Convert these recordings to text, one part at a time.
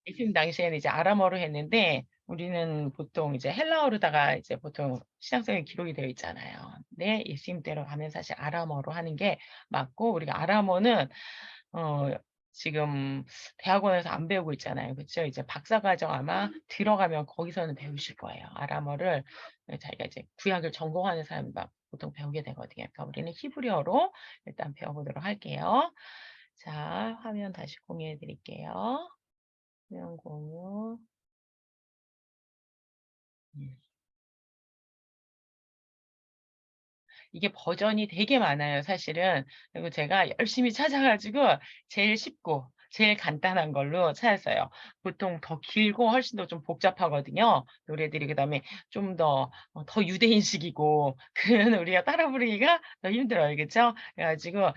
예수님 당시에는 이제 아람어로 했는데 우리는 보통 이제 헬라어로다가 이제 보통 신약성에 기록이 되어 있잖아요. 근데 예수님 때로 가면 사실 아람어로 하는 게 맞고 우리가 아람어는 어 지금 대학원에서 안 배우고 있잖아요. 그쵸? 이제 박사과정 아마 들어가면 거기서는 배우실 거예요. 아람어를 자기가 이제 구약을 전공하는 사람이 막 보통 배우게 되거든요. 그러니까 우리는 히브리어로 일단 배워보도록 할게요. 자, 화면 다시 공유해 드릴게요. 화면 공유. 이게 버전이 되게 많아요, 사실은. 그리고 제가 열심히 찾아 가지고 제일 쉽고 제일 간단한 걸로 찾았어요. 보통 더 길고 훨씬 더 좀 복잡하거든요, 노래들이. 그다음에 좀 더 유대인식이고 그러면 우리가 따라 부르기가 더 힘들어요. 그쵸? 그래 가지고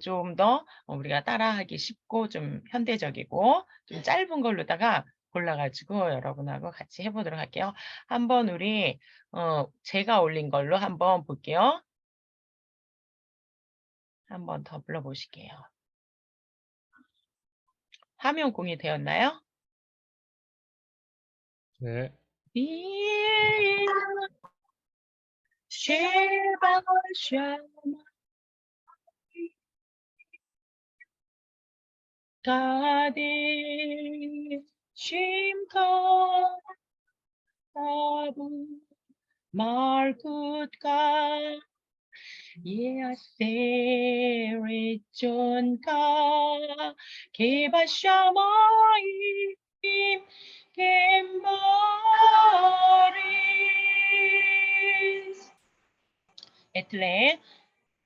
좀 더 우리가 따라하기 쉽고 좀 현대적이고 좀 짧은 걸로다가 골라 가지고 여러분하고 같이 해 보도록 할게요. 한번 우리 제가 올린 걸로 한번 볼게요. 한번 더 불러보실게요. 화면 공유되었나요? 네. 가디 심터 아부 말굿가 예아세리존가 게바샤마임 겜바리스 에틀레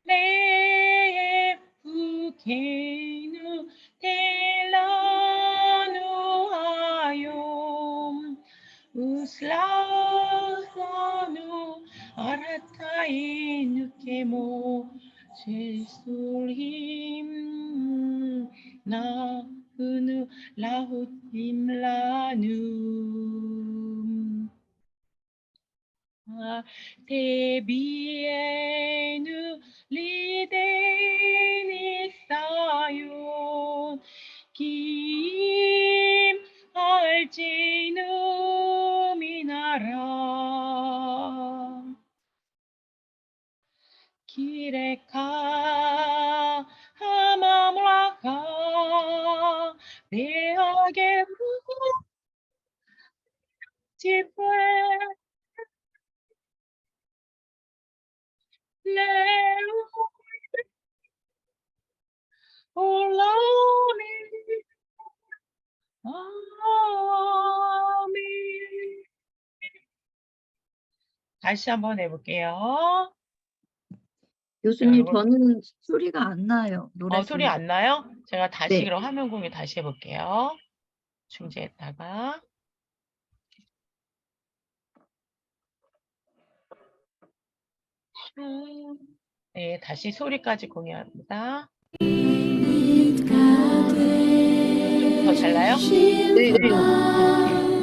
레 후케누 텔라누아용 우슬라사누 아라타이누케모 제술힘 나흐누 라후팀라누 데비에누 리데니사요 김 알지누 미나라 기레카 하마무라카 베아게 지푸 레우 올라오니 아멘. 다시 한번 해볼게요. 교수님, 여러분, 저는 소리가 안 나요. 노래 소리 소리가. 안 나요? 제가 다시 네. 그럼 화면 공유 다시 해볼게요. 중지했다가. 네, 다시 소리까지 공유합니다. 좀 더 잘 나요? 네, 네.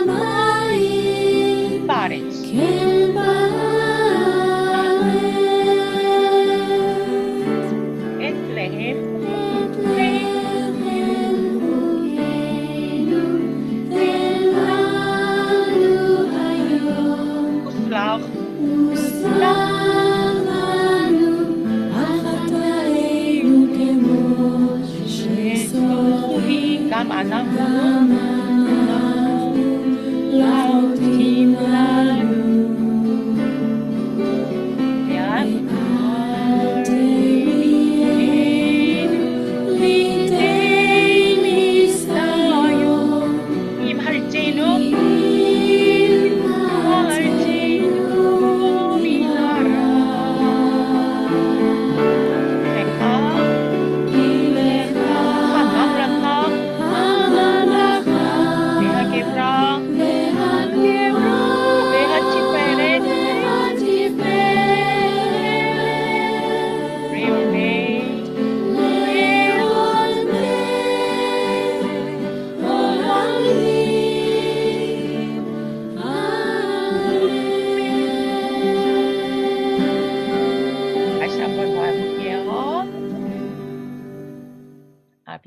샤마이 바레츠 에틀레헴 우슬라흐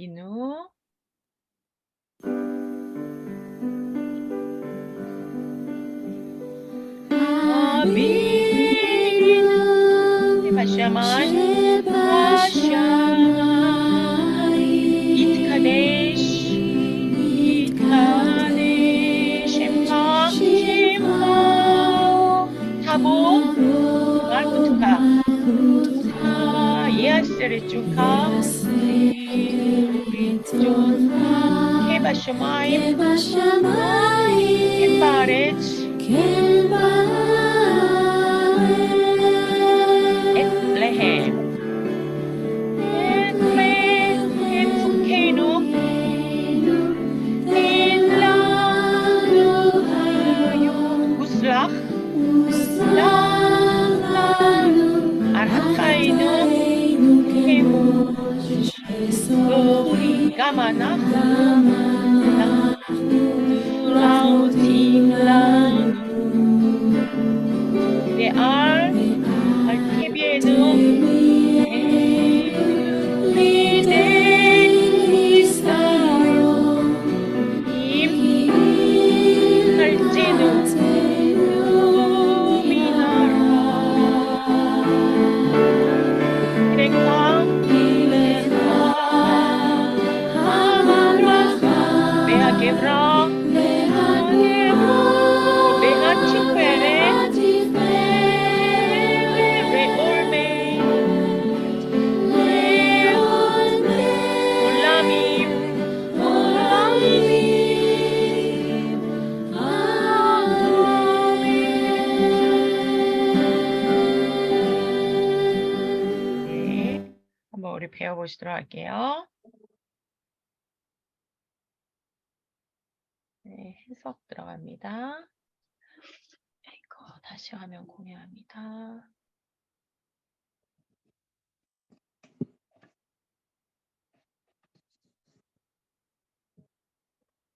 아비누. 아비누. 바샤만. 이트카데시. 심파. 타보. 말부트카. 예아스를 쭉카. 케바샤마임. 켄바레츠. 에플레헴. 에프케이누. 우슬락. 아르카이누. 케무. 가마나. 알케비에누. 한번 우리 배워보시도록 할게요. 네, 해석 들어갑니다. 이거 다시 화면 공유합니다.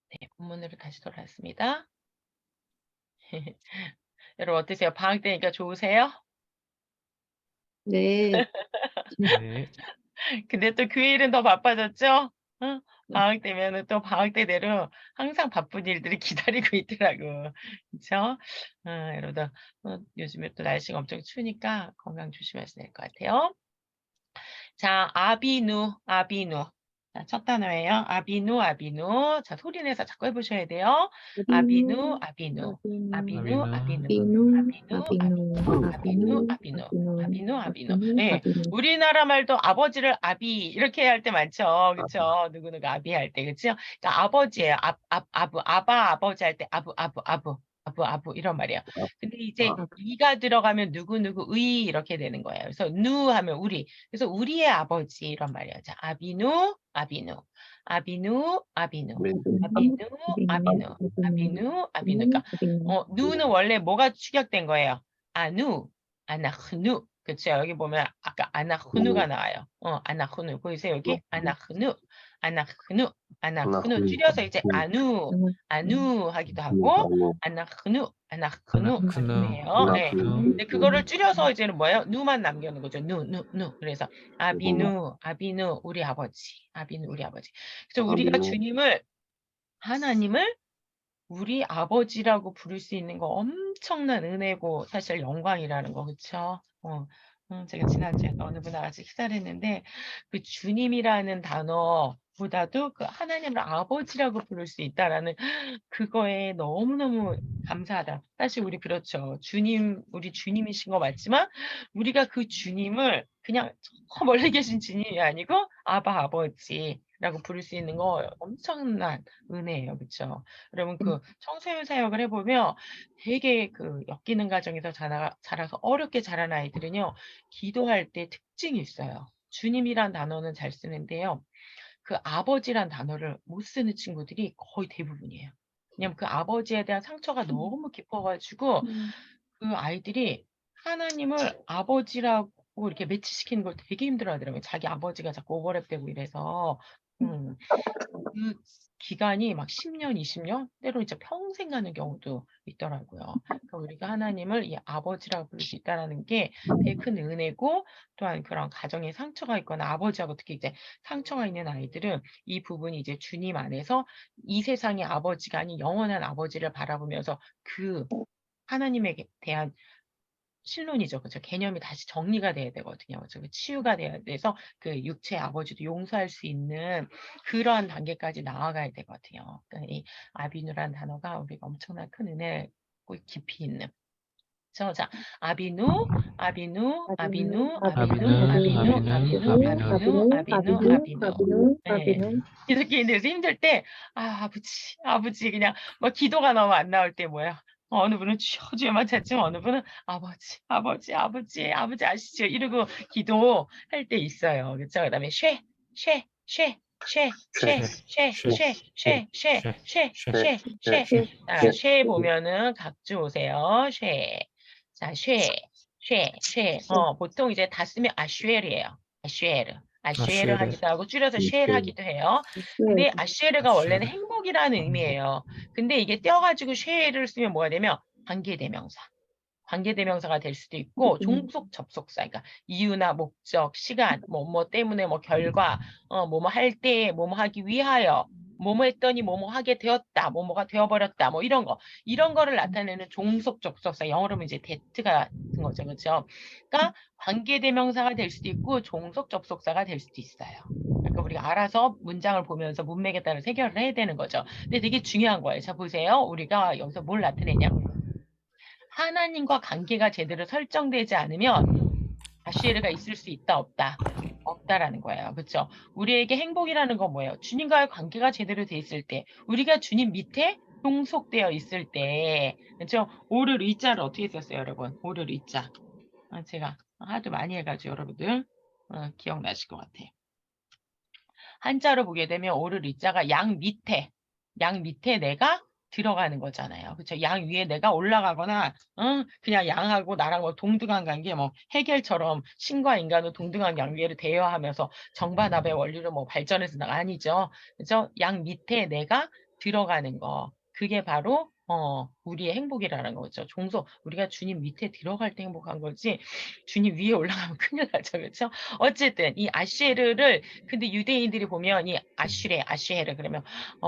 네, 본문으로 다시 돌아왔습니다. 여러분 어떠세요? 방학 때니까 좋으세요? 네. 네. 근데 또 교일은 더 바빠졌죠? 응? 방학 때면은 또 방학 때대로 항상 바쁜 일들이 기다리고 있더라고. 그쵸? 여러분들, 요즘에 또 날씨가 엄청 추우니까 건강 조심하셔야 될 것 같아요. 자, 아비누. 자, 첫 단어예요. 아비누. 자, 소리 내서 자꾸 해보셔야 돼요. 아비누. 아비누. 네, 우리나라 말도 아버지를 아비 이렇게 할 때 많죠. 그쵸? 누구누구 아비 할 때, 그쵸? 그러니까 아버지예요. 아바 아버지 할 때 아부 이런 말이에요. 근데 이제 이가 들어가면 누구누구 의 이렇게 되는 거예요. 그래서 누 하면 우리. 그래서 우리의 아버지 이런 말이에요. 자, 아비누. 그러니까 누는 원래 뭐가 축약된 거예요? 아나흐누. 그쵸? 여기 보면 아까 아나흐누가 나와요. 아나흐누. 보이세요? 여기 아나흐누. 줄여서 이제 아누 하기도 하고 아나흐누 해요. 네. 근데 그거를 줄여서 이제는 뭐예요? 누만 남겨놓은 거죠. 누. 그래서 아비누 우리 아버지. 그래서 우리가 하나님을 우리 아버지라고 부를 수 있는 거 엄청난 은혜고 사실 영광이라는 거, 그쵸? 제가 지난주에 어느 분하고 같이 식사를 했는데 그 주님이라는 단어보다도 그 하나님을 아버지라고 부를 수 있다라는 그거에 너무너무 감사하다. 사실 우리 그렇죠. 우리 주님이신 거 맞지만 우리가 그 주님을 그냥 저 멀리 계신 주님이 아니고 아버지라고 부를 수 있는 거 엄청난 은혜예요. 그쵸? 여러분 그 청소년 사역을 해보면 되게 그 엮이는 가정에서 자라서 어렵게 자란 아이들은요. 기도할 때 특징이 있어요. 주님이란 단어는 잘 쓰는데요. 그 아버지란 단어를 못 쓰는 친구들이 거의 대부분이에요. 왜냐면 그 아버지에 대한 상처가 너무 깊어가지고 그 아이들이 하나님을 아버지라고 이렇게 매치시키는 걸 되게 힘들어하더라고요. 자기 아버지가 자꾸 오버랩되고 이래서 그 기간이 막 10년, 20년, 때로 이제 평생 가는 경우도 있더라고요. 그러니까 우리가 하나님을 이 아버지라고 부를 수 있다라는 게 되게 큰 은혜고, 또한 그런 가정에 상처가 있거나 아버지하고 특히 이제 상처가 있는 아이들은 이 부분이 이제 주님 안에서 이 세상의 아버지가 아닌 영원한 아버지를 바라보면서 그 하나님에 대한 신론이죠. 그죠. 개념이 다시 정리가 돼야 되거든요. 그죠. 그 치유가 돼야 돼서 그 육체의 아버지도 용서할 수 있는 그러한 단계까지 나아가야 되거든요. 그러니까 이 아비누라는 단어가 우리가 엄청난 큰 은혜고 깊이 있는. 그죠. 자, 아비누, 아비누, 아비누, 아비누, 아비누, 아비누, 아비누, 아비누, 아비누. 네. 이렇게 돼서 힘들 때, 아버지, 아버지, 그냥 뭐 기도가 너무 안 나올 때 뭐야. 어느 분은 주여 주여만 찾지만 어느 분은 아버지, 아버지, 아버지, 아버지 아시죠? 이러고 기도할 때 있어요. 그렇죠? 그다음에 쉐, 쉐, 쉐, 쉐, 쉐, 쉐, 쉐, 쉐, 쉐, 쉐, 쉐, 쉐. 자, 쉐 보면은 각주 오세요. 쉐. 자, 쉐. 보통 이제 다 쓰면 아쉐르예요. 아쉐르. 아쉐르 아쉐르. 하기도 하고 줄여서 쉘 하기도 해요. 근데 아쉐르가 원래는 아쉐르. 행복이라는 의미예요. 근데 이게 떼어가지고 쉘을 쓰면 뭐가 되면 관계대명사. 관계대명사가 될 수도 있고 종속 접속사, 그러니까 이유나 목적, 시간, 뭐 때문에 뭐 결과, 뭐뭐 할 때, 뭐뭐 하기 위하여, 뭐뭐 했더니 뭐뭐 하게 되었다, 뭐뭐가 되어버렸다, 뭐 이런 거를 나타내는 종속 접속사, 영어로 하면 이제 that가 같은 거죠, 그렇죠? 그러니까 관계대명사가 될 수도 있고 종속 접속사가 될 수도 있어요. 그러니까 우리가 알아서 문장을 보면서 문맥에 따라서 해결을 해야 되는 거죠. 근데 되게 중요한 거예요. 자, 보세요. 우리가 여기서 뭘 나타내냐? 하나님과 관계가 제대로 설정되지 않으면 아시에르가 있을 수 있다, 없다? 없다라는 거예요. 그렇죠? 우리에게 행복이라는 건 뭐예요? 주님과의 관계가 제대로 돼 있을 때, 우리가 주님 밑에 종속되어 있을 때, 그렇죠? 오를 의자를 어떻게 썼어요, 여러분? 오를 의자. 제가 하도 많이 해가지고 여러분들 기억나실 것 같아요. 한자로 보게 되면 오를 의자가 양 밑에 내가 들어가는 거잖아요. 그쵸? 양 위에 내가 올라가거나, 그냥 양하고 나랑 뭐 동등한 관계, 뭐 해겔처럼 신과 인간은 동등한 관계를 대여하면서 정반합의 원리로 뭐 발전해서 아니죠. 그죠? 양 밑에 내가 들어가는 거. 그게 바로, 우리의 행복이라는 거죠. 종속, 우리가 주님 밑에 들어갈 때 행복한 거지, 주님 위에 올라가면 큰일 나죠. 그쵸? 어쨌든, 이 아쉐르를, 근데 유대인들이 보면 이 아쉐르, 그러면,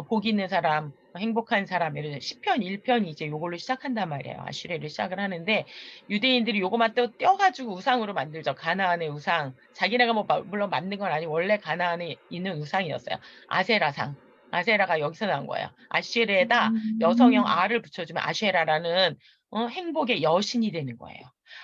복 있는 사람, 행복한 사람, 예를 들어 시편 1편이 이제 요걸로 시작한단 말이에요. 아슈레를 시작을 하는데 유대인들이 요거만 또 떼어가지고 우상으로 만들죠. 가나안의 우상. 자기네가 뭐 물론 만든 건 아니고 원래 가나안에 있는 우상이었어요. 아세라상. 아세라가 여기서 나온 거예요. 아슈레에다 여성형 아를 붙여주면 아쉐라라는 행복의 여신이 되는 거예요.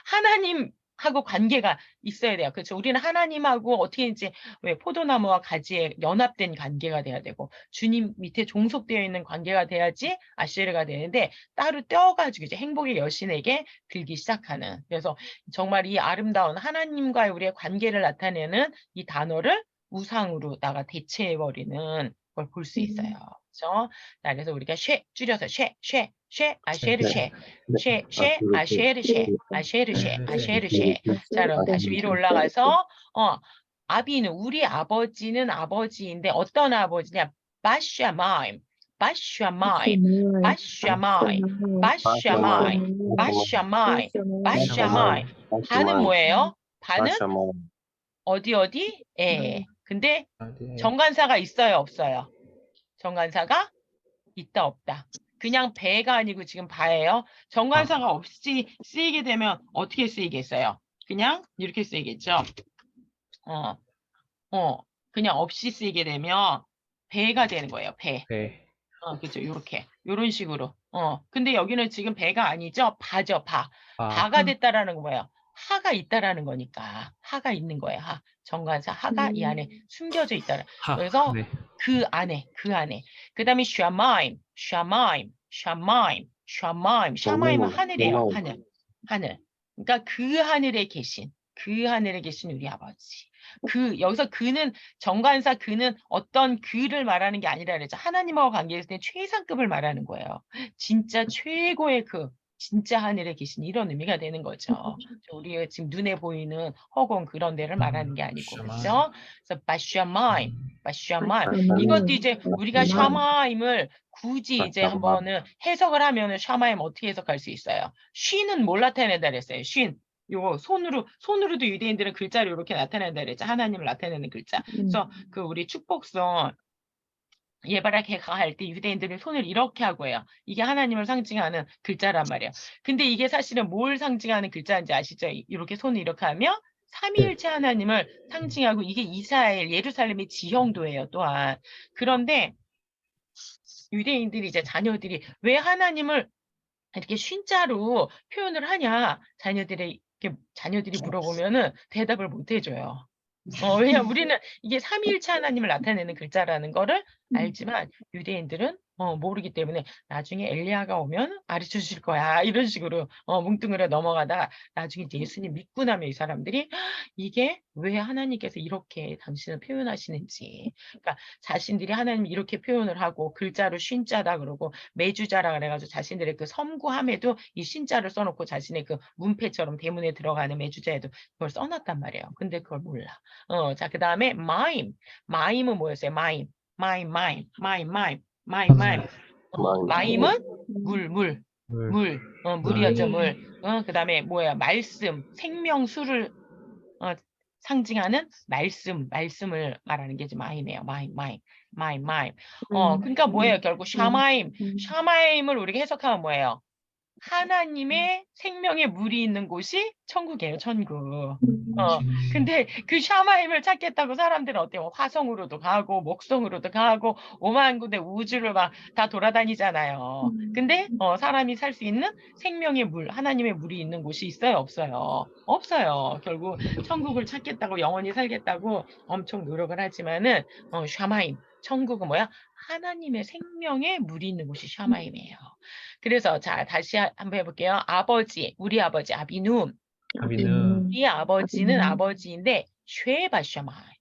하나님하고 관계가 있어야 돼요. 그렇죠? 우리는 하나님하고 어떻게 이제 왜 포도나무와 가지에 연합된 관계가 돼야 되고 주님 밑에 종속되어 있는 관계가 돼야지 아쉐르가 되는데 따로 떼어가지고 이제 행복의 여신에게 들기 시작하는. 그래서 정말 이 아름다운 하나님과의 우리의 관계를 나타내는 이 단어를 우상으로다가 대체해버리는 걸 볼 수 있어요. 그렇죠? 자, 그래서 우리가 줄여서 아쉐르 아쉐르. 자, 그럼 다시 위로 올라가서 아비는 우리 아버지는 아버지인데 어떤 아버지냐? 바샤마임. 반은 뭐예요? 반은 어디? 근데 정관사가 있어요, 없어요? 정관사가 있다, 없다. 그냥 배가 아니고 지금 바예요. 정관사가 없이 쓰이게 되면 어떻게 쓰이겠어요? 그냥 이렇게 쓰이겠죠. 그냥 없이 쓰이게 되면 배가 되는 거예요. 배. 그죠. 요런 식으로. 근데 여기는 지금 배가 아니죠. 바죠, 바. 바가 됐다라는 거 뭐예요? 하가 있다라는 거니까. 하가 있는 거예요. 하. 정관사 하가 이 안에 숨겨져 있다는. 그래서 네. 그 안에. 그다음에 샤마임. 샤마임은 하늘이에요. 하늘. 그러니까 그 하늘에 계신 우리 아버지. 여기서 그는 정관사 그는 어떤 그를 말하는 게 아니라 그랬죠. 하나님하고 관계했을 때 최상급을 말하는 거예요. 진짜 최고의 진짜 하늘에 계신 이런 의미가 되는 거죠. 우리가 지금 눈에 보이는 허공 그런 데를 말하는 게 아니고, 그렇죠? 그래서 바샤마임, 바샤마임. 이것도 이제 우리가 샤마임을 굳이 이제 한번은 해석을 하면은 샤마임 어떻게 해석할 수 있어요? 쉰은 뭘 나타낸다 그랬어요? 쉰. 요거 손으로도 유대인들은 글자를 이렇게 나타낸다 그랬죠. 하나님을 나타내는 글자. 그래서 그 우리 축복성 예바라케가 할 때 유대인들은 손을 이렇게 하고 해요. 이게 하나님을 상징하는 글자란 말이에요. 근데 이게 사실은 뭘 상징하는 글자인지 아시죠? 이렇게 손을 이렇게 하면 삼위일체 하나님을 상징하고 이게 이스라엘 예루살렘의 지형도예요. 또한 그런데 유대인들이 이제 자녀들이 왜 하나님을 이렇게 쉰자로 표현을 하냐 자녀들이 물어보면은 대답을 못 해줘요. 왜냐면 우리는 이게 삼위일체 하나님을 나타내는 글자라는 거를 알지만 유대인들은 모르기 때문에 나중에 엘리야가 오면 가르쳐 주실 거야. 이런 식으로 뭉뚱그려 넘어가다가 나중에 이제 예수님 믿고 나면 이 사람들이 이게 왜 하나님께서 이렇게 당신을 표현하시는지. 그러니까 자신들이 하나님 이렇게 표현을 하고 글자로 쉰자다 그러고 매주자라 그래가지고 자신들의 그 섬구함에도 이 쉰자를 써놓고 자신의 그 문패처럼 대문에 들어가는 매주자에도 그걸 써놨단 말이에요. 근데 그걸 몰라. 자, 그 다음에 mime. mime은 뭐였어요? mime. mime은 물이었죠, 물. 그 다음에 뭐야? 말씀, 생명수를 상징하는 말씀을 말하는 게 이제 mime이에요. mime. 그러니까 뭐예요? 결국 샤마임을 우리가 해석하면 뭐예요? 하나님의 생명의 물이 있는 곳이 천국이에요, 천국. 근데 그 샤마임을 찾겠다고 사람들은 어때요? 화성으로도 가고, 목성으로도 가고, 오만 군데 우주를 막 다 돌아다니잖아요. 근데, 사람이 살 수 있는 생명의 물, 하나님의 물이 있는 곳이 있어요, 없어요? 없어요. 결국 천국을 찾겠다고, 영원히 살겠다고 엄청 노력을 하지만은, 샤마임, 천국은 뭐야? 하나님의 생명의 물이 있는 곳이 샤마임이에요. 그래서 자 다시 한번 해볼게요. 아버지, 우리 아버지 아비누. 우리 아버지는 아버지인데 쉐바샤마이.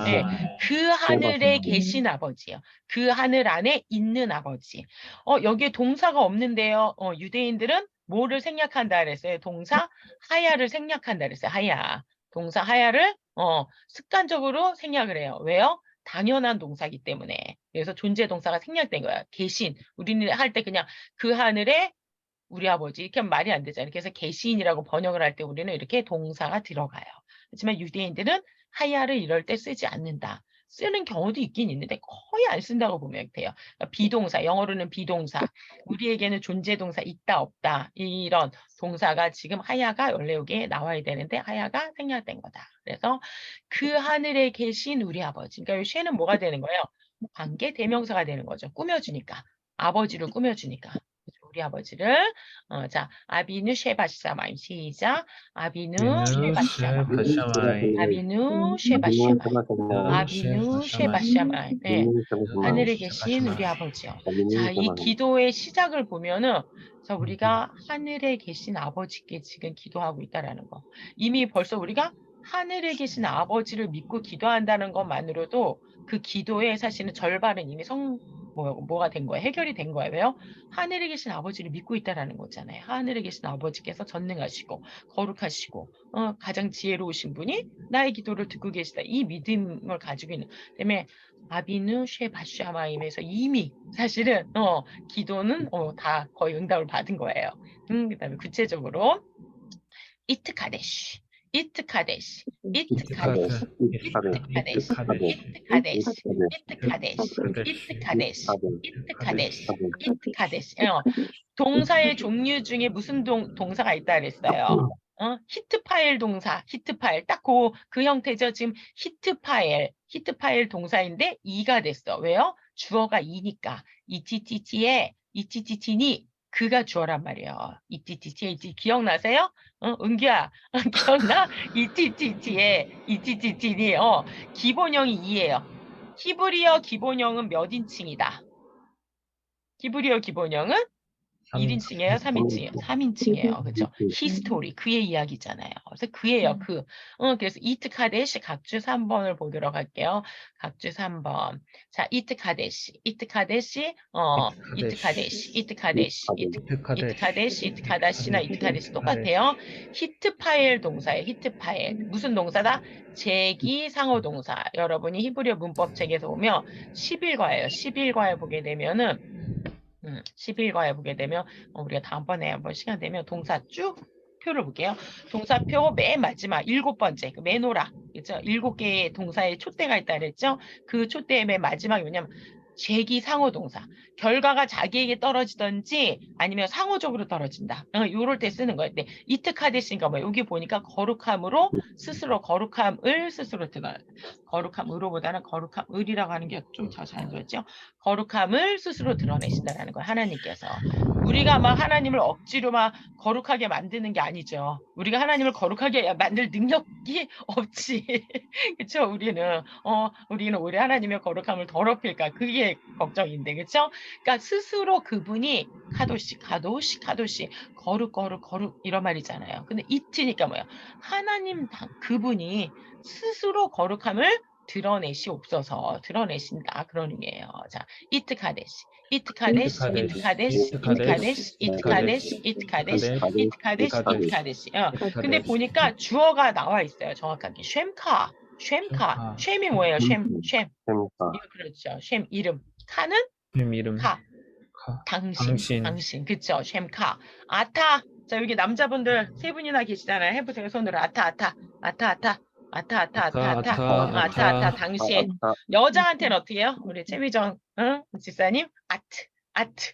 네, 그 하늘에 계신 아버지요. 그 하늘 안에 있는 아버지. 여기에 동사가 없는데요. 유대인들은 뭐를 생략한다 그랬어요? 동사 하야를 생략한다 그랬어요. 하야. 동사 하야를 습관적으로 생략을 해요. 왜요? 당연한 동사이기 때문에. 그래서 존재 동사가 생략된 거야. 계신. 우리는 할 때 그냥 그 하늘에 우리 아버지 이렇게 하면 말이 안 되잖아요. 그래서 계신이라고 번역을 할 때 우리는 이렇게 동사가 들어가요. 하지만 유대인들은 하야를 이럴 때 쓰지 않는다. 쓰는 경우도 있긴 있는데 거의 안 쓴다고 보면 돼요. 그러니까 비동사, 영어로는 비동사, 우리에게는 존재 동사 있다 없다 이런 동사가 지금 하야가 원래 여기에 나와야 되는데 하야가 생략된 거다. 그래서 그 하늘에 계신 우리 아버지. 그러니까 이 쉐는 뭐가 되는 거예요? 관계 대명사가 되는 거죠. 꾸며주니까. 아버지를 꾸며주니까. 우리 아버지를 자 아비누 쉐바샤마임 시작 아비누 쉐바샤마임 아비누 쉐바샤마임 네. 하늘에 계신 우리 아버지요. 자, 이 기도의 시작을 보면은 자, 우리가 하늘에 계신 아버지께 지금 기도하고 있다라는 거. 이미 벌써 우리가 하늘에 계신 아버지를 믿고 기도한다는 것만으로도 그 기도의 사실은 절반은 이미 뭐가 된 거예요? 해결이 된 거예요. 왜요? 하늘에 계신 아버지를 믿고 있다라는 거잖아요. 하늘에 계신 아버지께서 전능하시고 거룩하시고 가장 지혜로우신 분이 나의 기도를 듣고 계시다. 이 믿음을 가지고 있는 때문에 아비누 쉐바샤마임에서 이미 사실은 기도는 다 거의 응답을 받은 거예요. 그다음에 구체적으로 이트카데시 동사의 종류 중에 무슨 동사가 있다 그랬어요? 히트파일 동사, 히트파일 딱 그 형태죠. 지금 히트파일 동사인데 이가 됐어. 왜요? 주어가 이니까 이티티티니 그가 주어란 말이에요. 이티티티에 기억나세요? 은규야 기억나? 이티티티니 기본형이 2예요. 히브리어 기본형은 몇 인칭이다? 히브리어 기본형은 1인칭이에요? 3인칭이에요? 3인칭이에요. 그죠? 히스토리, 그의 이야기잖아요. 그래서 그예요, 그. 그래서 이트 카데시 각주 3번을 보도록 할게요. 각주 3번. 자, 이트 카데시, 이트 카데시, 이트 카데시, 이트 카데시, 이트 카데시, 이트 카다시나 이트 카데시 똑같아요. 히트 파일 동사예요. 히트 파일. 무슨 동사다? 제기 상호 동사. 여러분이 히브리어 문법 책에서 보면 11과예요. 11과에 보게 되면은 11과에 보게 되면 우리가 다음번에 한번 시간 되면 동사 쭉 표를 볼게요. 동사표 맨 마지막 7번째 그 메노라 그죠? 7개의 동사의 촛대가 있다 그랬죠? 그 촛대의 맨 마지막이 뭐냐면 제기 상호 동사. 결과가 자기에게 떨어지든지 아니면 상호적으로 떨어진다. 요럴 때 쓰는 거예요. 근데 이특하데시니까 뭐 여기 보니까 거룩함으로 스스로 거룩함을 스스로 드러나. 거룩함으로보다는 거룩함을이라고 하는 게 좀 더 자연스럽죠. 거룩함을 스스로 드러내신다라는 거예요. 하나님께서. 우리가 막 하나님을 억지로 막 거룩하게 만드는 게 아니죠. 우리가 하나님을 거룩하게 만들 능력이 없지. 그렇죠? 우리는 오히려 하나님의 거룩함을 더럽힐까 그게 걱정인데, 그렇죠? 그러니까 스스로 그분이 카도시 거룩 이런 말이잖아요. 근데 이트니까 뭐예요? 하나님 그분이 스스로 거룩함을 드러내시옵소서. 드러내신다 그런 의미예요. 자, 이트카데시, 이트카데시, 이트카데시, 이트카데시, 이트카데시, 이트카데시, 이트카데시, 이트카데시. 근데 보니까 주어가 나와 있어요. 정확하게. 쉔카. 쉔이 뭐예요? 쉔. 이거 그렇죠. 쉔 이름. 카는 이름 카. 당신. 그쵸? 쉔카. 아타. 자, 여기 남자분들 3분이나 계시잖아요. 해보세요. 손으로. 아타. 당신. 여자한테는 어떻게 해요? 우리 최미정, 집사님? 아트.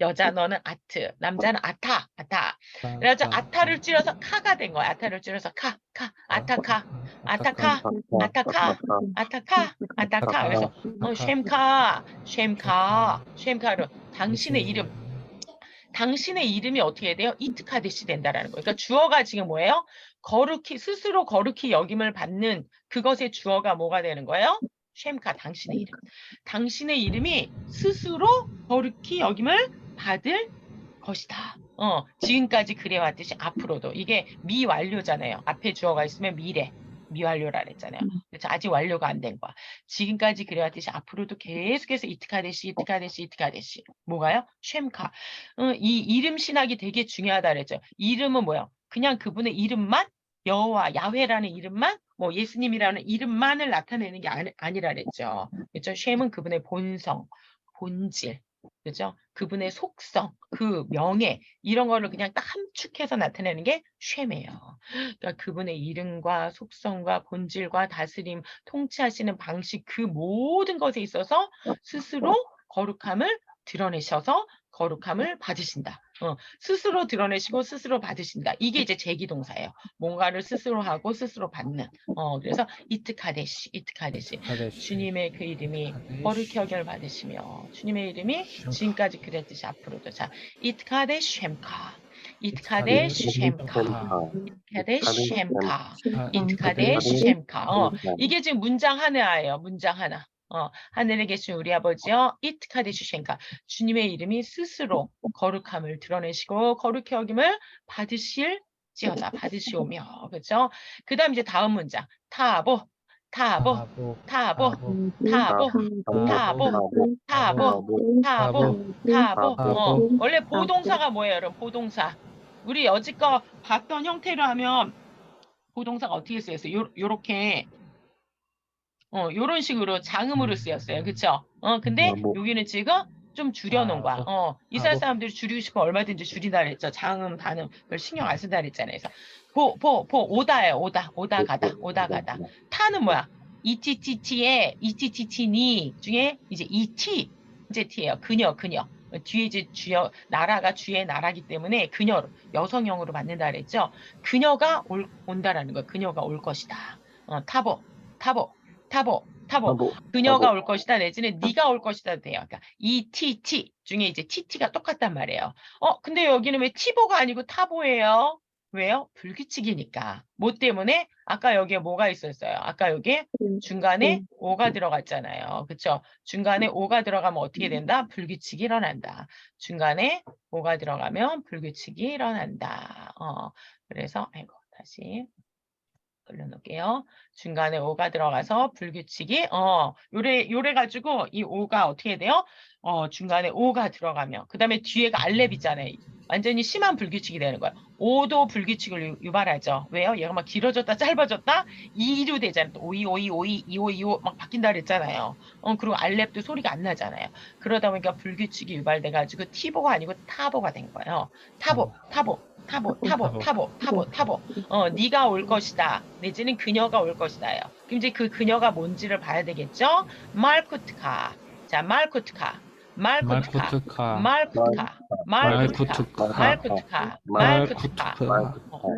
여자 너는 아트. 남자는 아타. 그래서 아타를 줄여서 카가 된 거야. 아타를 줄여서 카. 아타카. 그래서 쉔카로 당신의 이름. 당신의 이름이 어떻게 돼요? 이트카데시 된다라는 거예요. 그러니까 주어가 지금 뭐예요? 스스로 거룩히 여김을 받는 그것의 주어가 뭐가 되는 거예요? 쉔카, 당신의 이름. 당신의 이름이 스스로 거룩히 여김을 받을 것이다. 지금까지 그래왔듯이 앞으로도. 이게 미완료잖아요. 앞에 주어가 있으면 미완료라 그랬잖아요. 그래서 아직 완료가 안 된 거야. 지금까지 그래왔듯이 앞으로도 계속해서 이트카데시. 뭐가요? 쉔카. 이 이름 신학이 되게 중요하다 그랬죠. 이름은 뭐야? 그냥 그분의 이름만 여호와, 야훼라는 이름만 뭐 예수님이라는 이름만을 나타내는 게 아니라 그랬죠. 그렇죠? 쉔은 그분의 본성, 본질. 그죠? 그분의 속성, 그 명예 이런 거를 그냥 딱 함축해서 나타내는 게 쉔이에요. 그러니까 그분의 이름과 속성과 본질과 다스림, 통치하시는 방식 그 모든 것에 있어서 스스로 거룩함을 드러내셔서 거룩함을 받으신다. 스스로 드러내시고 스스로 받으신다. 이게 이제 제기동사예요. 뭔가를 스스로 하고 스스로 받는. 그래서 이트카데시. 주님의 그 이름이 거룩히 여김을 받으시며 주님의 이름이 지금까지 그랬듯이 앞으로도. 자, 이트카데시 쉔카. 이게 지금 문장 하나예요. 문장 하나. 하늘에 계신 우리 아버지여 이트카데슈쉔카. 주님의 이름이 스스로 거룩함을 드러내시고 거룩히 여김을 받으시오며. 그렇죠? 그다음 이제 다음 문장. 타보. 원래 보동사가 뭐예요, 여러분? 보동사. 우리 여지껏 봤던 형태로 하면 보동사가 어떻게 쓰였어요? 요렇게 요런 식으로 장음으로 쓰였어요. 그쵸? 근데 여기는 지금 좀 줄여놓은 거야. 이스라엘 사람들이 줄이고 싶으면 얼마든지 줄이다 그랬죠. 장음, 단음, 별 신경 안 쓴다 그랬잖아요. 그래서 오다예요. 오다 가다. 타는 뭐야? 이티티티의 이티티티니 중에 이제 이티, 이제 티예요. 그녀. 뒤에 이제 나라가 주의 나라기 때문에 그녀로, 여성형으로 받는다 그랬죠. 그녀가 온다라는 거예요. 그녀가 올 것이다. 타보. 그녀가 올 것이다 내지는 네가 올 것이다 돼요. 그러니까 이 TT 중에 이제 TT가 똑같단 말이에요. 근데 여기는 왜 티보가 아니고 타보예요? 왜요? 불규칙이니까. 뭐 때문에? 아까 여기에 뭐가 있었어요? 아까 여기에 네. 중간에 오가 들어갔잖아요. 그쵸? 중간에 오가 들어가면 어떻게 된다? 불규칙이 일어난다. 중간에 오가 들어가면 불규칙이 일어난다. 그래서 아이고 다시 올려놓을게요. 중간에 오가 들어가서 불규칙이 요래 가지고 이 오가 어떻게 돼요? 중간에 오가 들어가면 그다음에 뒤에가 알렙이잖아요. 완전히 심한 불규칙이 되는 거예요. 오도 불규칙을 유발하죠. 왜요? 얘가 막 길어졌다 짧아졌다 이도 되잖아요. 또 오이 오이 오이 이오 이오 막 바뀐다 그랬잖아요. 그리고 알렙도 소리가 안 나잖아요. 그러다 보니까 불규칙이 유발돼 가지고 티보가 아니고 타보가 된 거예요. 타보 타보 타보 타보 타보 타보 타보 네가 올 것이다. 내지는 그녀가 올 것이다요. 그럼 이제 그 그녀가 뭔지를 봐야 되겠죠? 말쿠트카. 자, 말쿠트카. 말쿠트카. 말쿠트카. 말쿠트카. 말쿠트카. 말쿠트카. 말쿠트카.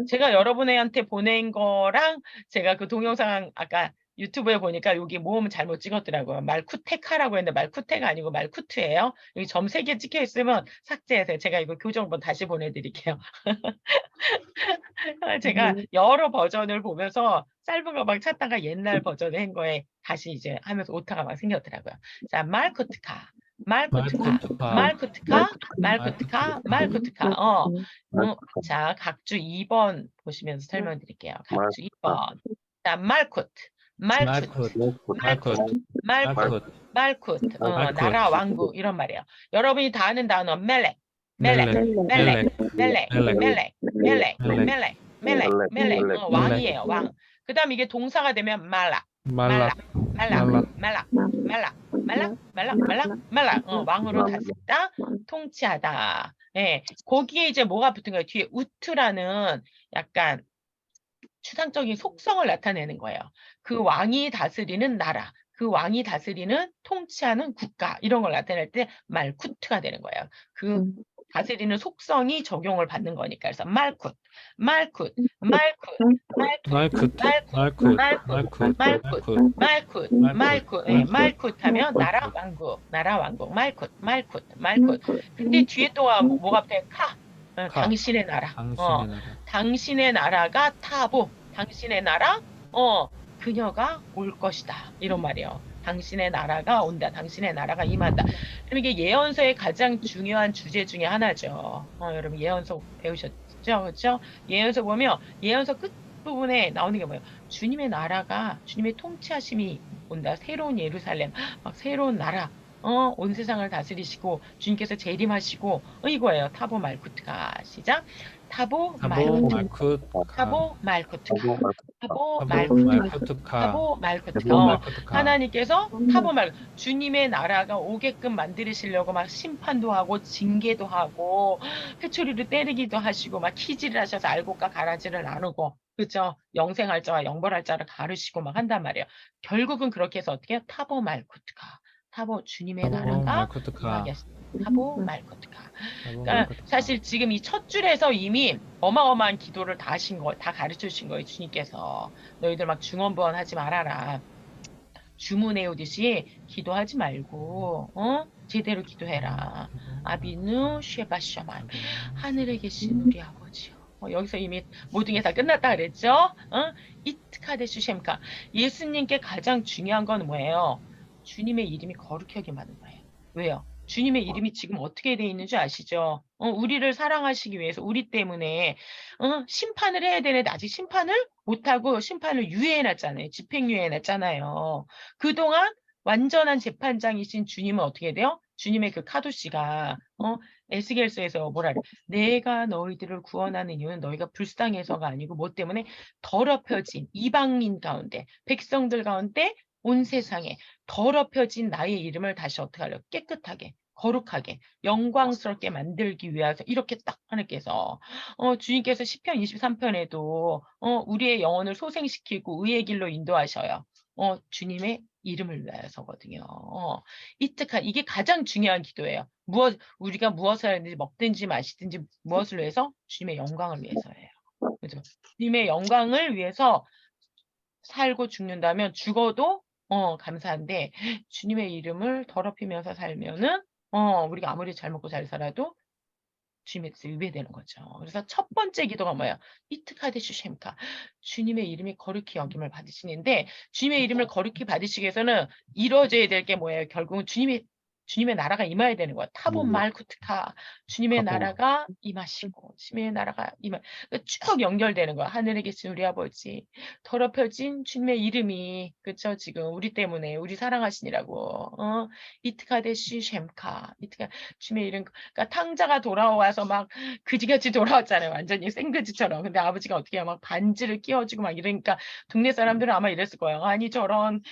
제가 여러분한테 보낸 거랑 제가 그 동영상 아까 유튜브에 보니까 여기 모음 잘못 찍었더라고요. 말쿠테카라고 했는데 말쿠테가 아니고 말쿠트예요. 여기 점 3개 찍혀 있으면 삭제해서 제가 이거 교정본 다시 보내드릴게요. 제가 여러 버전을 보면서 짧은 거 막 찾다가 옛날 버전에 한 거에 다시 이제 하면서 오타가 막 생겼더라고요. 자, 말쿠트카. 말쿠트카. 말쿠트카. 말쿠트카. 말쿠트카. 자, 각주 2번 보시면서 설명드릴게요. 각주 2번. 자, 말쿠트. 말쿠트. 말쿠트. 말쿠트. 말쿠트. 나라 왕국 이런 말이에요. 여러분이 다 아는 단어 멜렉. 멜렉. 멜렉. 멜렉. 멜렉. 멜렉. 멜렉. 멜렉. 멜렉. 왕이에요. 왕. 그다음 이게 동사가 되면 말락. 말락. 말락. 말락. 말락. 말락. 말락. 말락. 말락. 왕으로 다스린다. 통치하다. 예. 거기에 이제 뭐가 붙은 거예요? 뒤에 우트라는 약간 추상적인 속성을 나타내는 거예요. 그 왕이 다스리는 나라, 그 왕이 다스리는 통치하는 국가 이런 걸 나타낼 때 말쿠트가 되는 거예요. 그 다스리는 속성이 적용을 받는 거니까. 그래서 말쿠트, 말쿠트, 말쿠트, 말쿠트, 말쿠트, 말쿠트, 말쿠트, 말쿠트, 말쿠트, 말쿠트 하면 나라 왕국, 나라 왕국, 말쿠트, 말쿠트, 말쿠트. 근데 뒤에 또 뭐가 붙어요? 카. 당신의 나라. 당신의 나라가 타보. 당신의 나라, 그녀가 올 것이다. 이런 말이에요. 당신의 나라가 온다. 당신의 나라가 임한다. 그럼 이게 예언서의 가장 중요한 주제 중에 하나죠. 여러분 예언서 배우셨죠? 그렇죠? 예언서 보면 예언서 끝부분에 나오는 게 뭐예요? 주님의 나라가 주님의 통치하심이 온다. 새로운 예루살렘, 막 새로운 나라. 온 세상을 다스리시고 주님께서 재림하시고 이거예요. 타보 말쿠트가 시작. 타보 말쿠트. 타보 말쿠트가. 타보 말쿠트가. 타보 말쿠트가. 하나님께서 타보 말 주님의 나라가 오게끔 만드시려고 막 심판도 하고 징계도 하고 회초리를 때리기도 하시고 막 키질을 하셔서 알곡과 가라지를 나누고 그죠? 영생할자와 영벌할자를 가르시고 막 한단 말이에요. 결국은 그렇게 해서 어떻게 해요? 타보 말쿠트가. 타보 주님의 나라가 타보 말쿠트가. 그러니까 사실 지금 이 첫 줄에서 이미 어마어마한 기도를 다 하신 거, 다 가르쳐 주신 거예요. 주님께서 너희들 막 중언부언 하지 말아라. 주문해오듯이 기도하지 말고 제대로 기도해라. 아비누 쉐바샤만 하늘에 계신 우리 아버지요. 여기서 이미 모든 게 다 끝났다 그랬죠? 이트카데슈 셴카 예수님께 가장 중요한 건 뭐예요? 주님의 이름이 거룩하게 하는 거예요. 왜요? 주님의 이름이 지금 어떻게 돼 있는지 아시죠? 우리를 사랑하시기 위해서 우리 때문에 심판을 해야 되는데 아직 심판을 못하고 심판을 유예해놨잖아요. 집행유예해놨잖아요. 그동안 완전한 재판장이신 주님은 어떻게 돼요? 주님의 그 카도씨가 에스겔서에서 뭐라 그래? 내가 너희들을 구원하는 이유는 너희가 불쌍해서가 아니고 뭐 때문에 더럽혀진 이방인 가운데 백성들 가운데 온 세상에 더럽혀진 나의 이름을 다시 어떻게 하려고 깨끗하게 거룩하게 영광스럽게 만들기 위해서 이렇게 딱 하나님께서 주님께서 시편 23편에도 우리의 영혼을 소생시키고 의의 길로 인도하셔요. 주님의 이름을 위하여서거든요. 이게 가장 중요한 기도예요. 우리가 무엇을 하든지 먹든지 마시든지 무엇을 위해서? 주님의 영광을 위해서예요. 그죠? 주님의 영광을 위해서 살고 죽는다면 죽어도 감사한데 주님의 이름을 더럽히면서 살면은 우리가 아무리 잘 먹고 잘 살아도 주님의 뜻에 위배되는 거죠. 그래서 첫 번째 기도가 뭐예요? 이트카데슈 셴카. 주님의 이름이 거룩히 여김을 받으시는데 주님의 이름을 거룩히 받으시기 위해서는 이루어져야 될 게 뭐예요? 결국은 주님의 나라가 임해야 되는 거야. 타본 말쿠트카. 주님의 나라가 임하시고 주님의 나라가 쭉 연결되는 거야. 하늘에 계신 우리 아버지. 더럽혀진 주님의 이름이 그쵸? 지금 우리 때문에 우리 사랑하시니라고. 이트카데슈 셴카. 이트카 주님의 이름 그러니까 탕자가 돌아와서 막 그지같이 돌아왔잖아요. 완전히 생그지처럼. 근데 아버지가 어떻게 해요? 막 반지를 끼워주고 막 이러니까 동네 사람들은 아마 이랬을 거예요. 아니 저런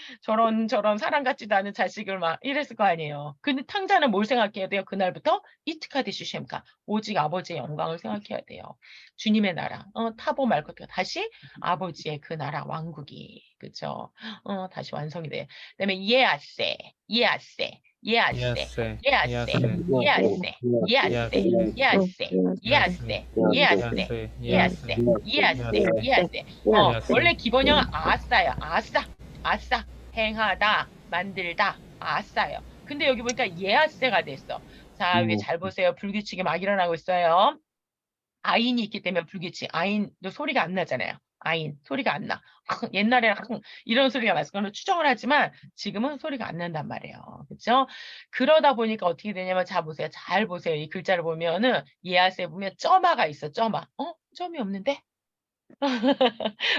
사람 같지도 않은 자식을 막 이랬을 거 아니에요. 근데 탕자는 뭘 생각해야 돼요? 그날부터 이트카디슈 셴카. 오직 아버지의 영광을 생각해야 돼요. 주님의 나라. 타보 말고 다시 아버지의 그 나라 왕국이 그죠? 다시 완성이 돼. 그다음에 예아세, 예아세, 예아세, 예세, 예아세, 예세, 예아세, 예아세, 예아세, 예아세, 예아세, 예아세, 예아세. 원래 기본형은 아싸요. 아싸. 행하다, 만들다, 아싸요. 근데 여기 보니까 예아세가 됐어. 자, 위에 잘 보세요. 불규칙이 막 일어나고 있어요. 아인이 있기 때문에 불규칙. 아인도 소리가 안 나잖아요. 아인 소리가 안 나. 옛날에는 이런 소리가 났을 거는 추정을 하지만 지금은 소리가 안 난단 말이에요. 그렇죠? 그러다 보니까 어떻게 되냐면 자 보세요. 잘 보세요. 이 글자를 보면은 예아세 보면 점아가 있어. 점아. 점이 없는데?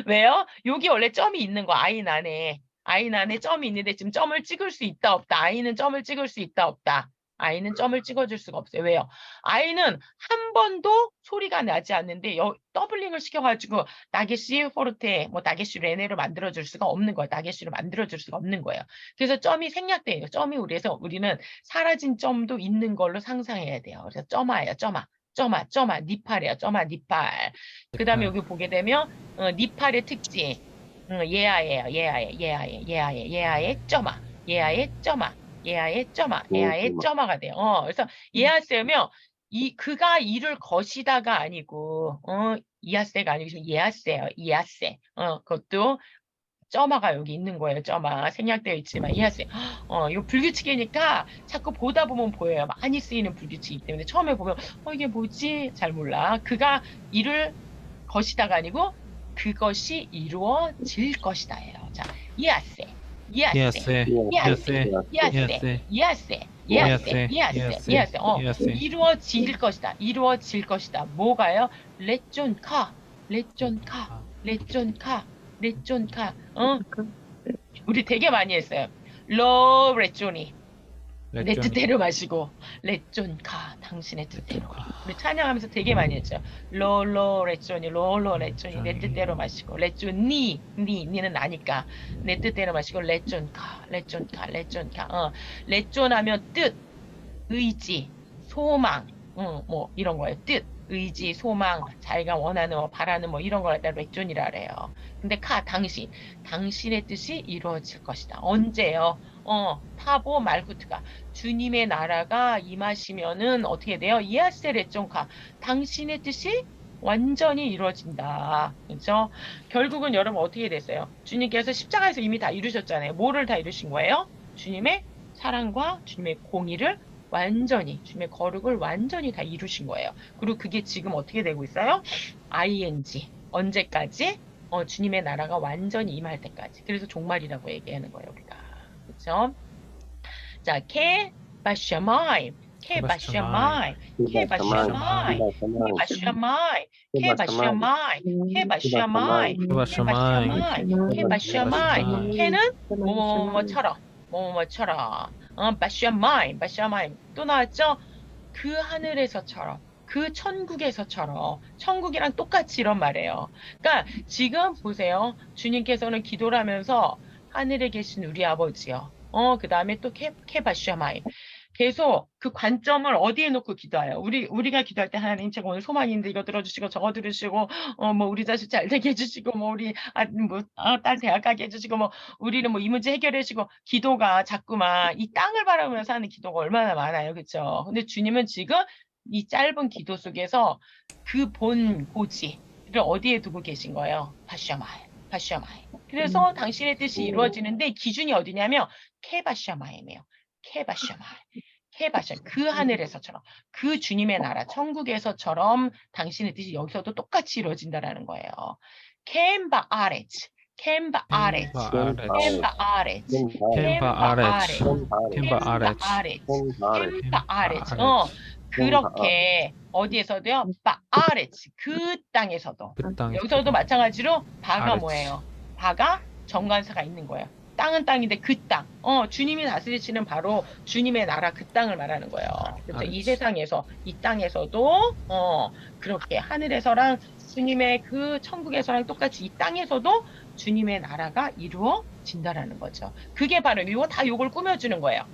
왜요? 여기 원래 점이 있는 거 아인 안에. 아인 안에 점이 있는데 지금 점을 찍을 수 있다 없다. 아이는 점을 찍을 수 있다 없다. 아이는 점을 찍어줄 수가 없어요. 왜요? 아이는 한 번도 소리가 나지 않는데 더블링을 시켜가지고 나게시 포르테, 뭐 나게시 레네로 만들어줄 수가 없는 거예요. 나게시로 만들어줄 수가 없는 거예요. 그래서 점이 생략돼요. 점이 우리는 사라진 점도 있는 걸로 상상해야 돼요. 그래서 점아예요. 점아, 니팔이에요. 점아, 니팔. 그 다음에 여기 보게 되면 니팔의 특징. 예아예요. 예아의 점아. 예아의 점아가 돼요. 그래서 예아 세우면 그가 이를 것이다가 아니고 이아세가 아니고 지금 예아세요. 이아세. 그것도 점아가 여기 있는 거예요. 점아 생략되어 있지만 이아세. 이거 불규칙이니까 자꾸 보다 보면 보여요. 많이 쓰이는 불규칙이기 때문에 처음에 보면 이게 뭐지? 잘 몰라. 그가 이룰 것이다가 아니고 그것이 이루어질 것이다예요. 자, 이아세. 예세, 예세, 예세, 이루어질 것이다. 뭐가요? 레존카. 우리 되게 많이 했어요. 레존이. 내 뜻대로 마시고 레존카 당신의 뜻대로. 우리 찬양하면서 되게 많이 했죠. 레존이 내 뜻대로 마시고 니는 나니까 내 뜻대로 마시고 레존카. 레존하면 뜻, 의지, 소망, 뭐 이런 거예요. 뜻, 의지, 소망, 자기가 원하는 바라는 뭐 이런 걸 갖다 레존이라 그래요. 근데 당신의 뜻이 이루어질 것이다. 언제요? 타보 말쿠트가 주님의 나라가 임하시면은 어떻게 돼요? 이아세 레존카 당신의 뜻이 완전히 이루어진다. 그렇죠? 결국은 여러분 어떻게 됐어요? 주님께서 십자가에서 이미 다 이루셨잖아요. 뭐를 다 이루신 거예요? 주님의 사랑과 주님의 공의를 완전히 주님의 거룩을 완전히 다 이루신 거예요. 그리고 그게 지금 어떻게 되고 있어요? ing 언제까지? 주님의 나라가 완전히 임할 때까지. 그래서 종말이라고 얘기하는 거예요, 우리가. 그렇죠? 자, 케바샤마이, 케는 뭐뭐처럼, 바샤마이 또 나왔죠? 그 하늘에서처럼. 그 천국에서처럼 천국이랑 똑같이 이런 말이에요. 그러니까 지금 보세요. 주님께서는 기도를 하면서 하늘에 계신 우리 아버지요. 그 다음에 또 케바샤마이. 계속 그 관점을 어디에 놓고 기도해요? 우리가 기도할 때 하나님 제가 오늘 소망인데 이거 들어주시고 저거 들으시고 뭐 우리 자식 잘 되게 해주시고 뭐 우리 딸 대학 가게 해주시고 뭐 우리는 뭐 이 문제 해결해 주시고 기도가 자꾸만 이 땅을 바라보면서 하는 기도가 얼마나 많아요. 그렇죠? 근데 주님은 지금 이 짧은 기도 속에서 그 본 고지를 어디에 두고 계신 거예요? 바샤마이. 그래서 당신의 뜻이 이루어지는데 기준이 어디냐면 케바샤마이에요. 해바션 그 하늘에서처럼 그 주님의 나라 천국에서처럼 당신의 뜻이 여기서도 똑같이 이루어진다라는 거예요. 캔바 아레츠 캔바 아레츠 캔바 아레츠 캔바 아레츠 캔바 아레츠 캔바 아레츠 그렇게 어디에서도요? 바아레츠 그 땅에서도 여기서도 마찬가지로 바가 뭐예요? 바가 정관사가 있는 거예요. 땅은 땅인데 그 땅. 주님이 다스리시는 바로 주님의 나라 그 땅을 말하는 거예요. 그래서 이 세상에서 이 땅에서도 그렇게 하늘에서랑 주님의 그 천국에서랑 똑같이 이 땅에서도 주님의 나라가 이루어진다라는 거죠. 그게 바로 이거 다 요걸 꾸며주는 거예요.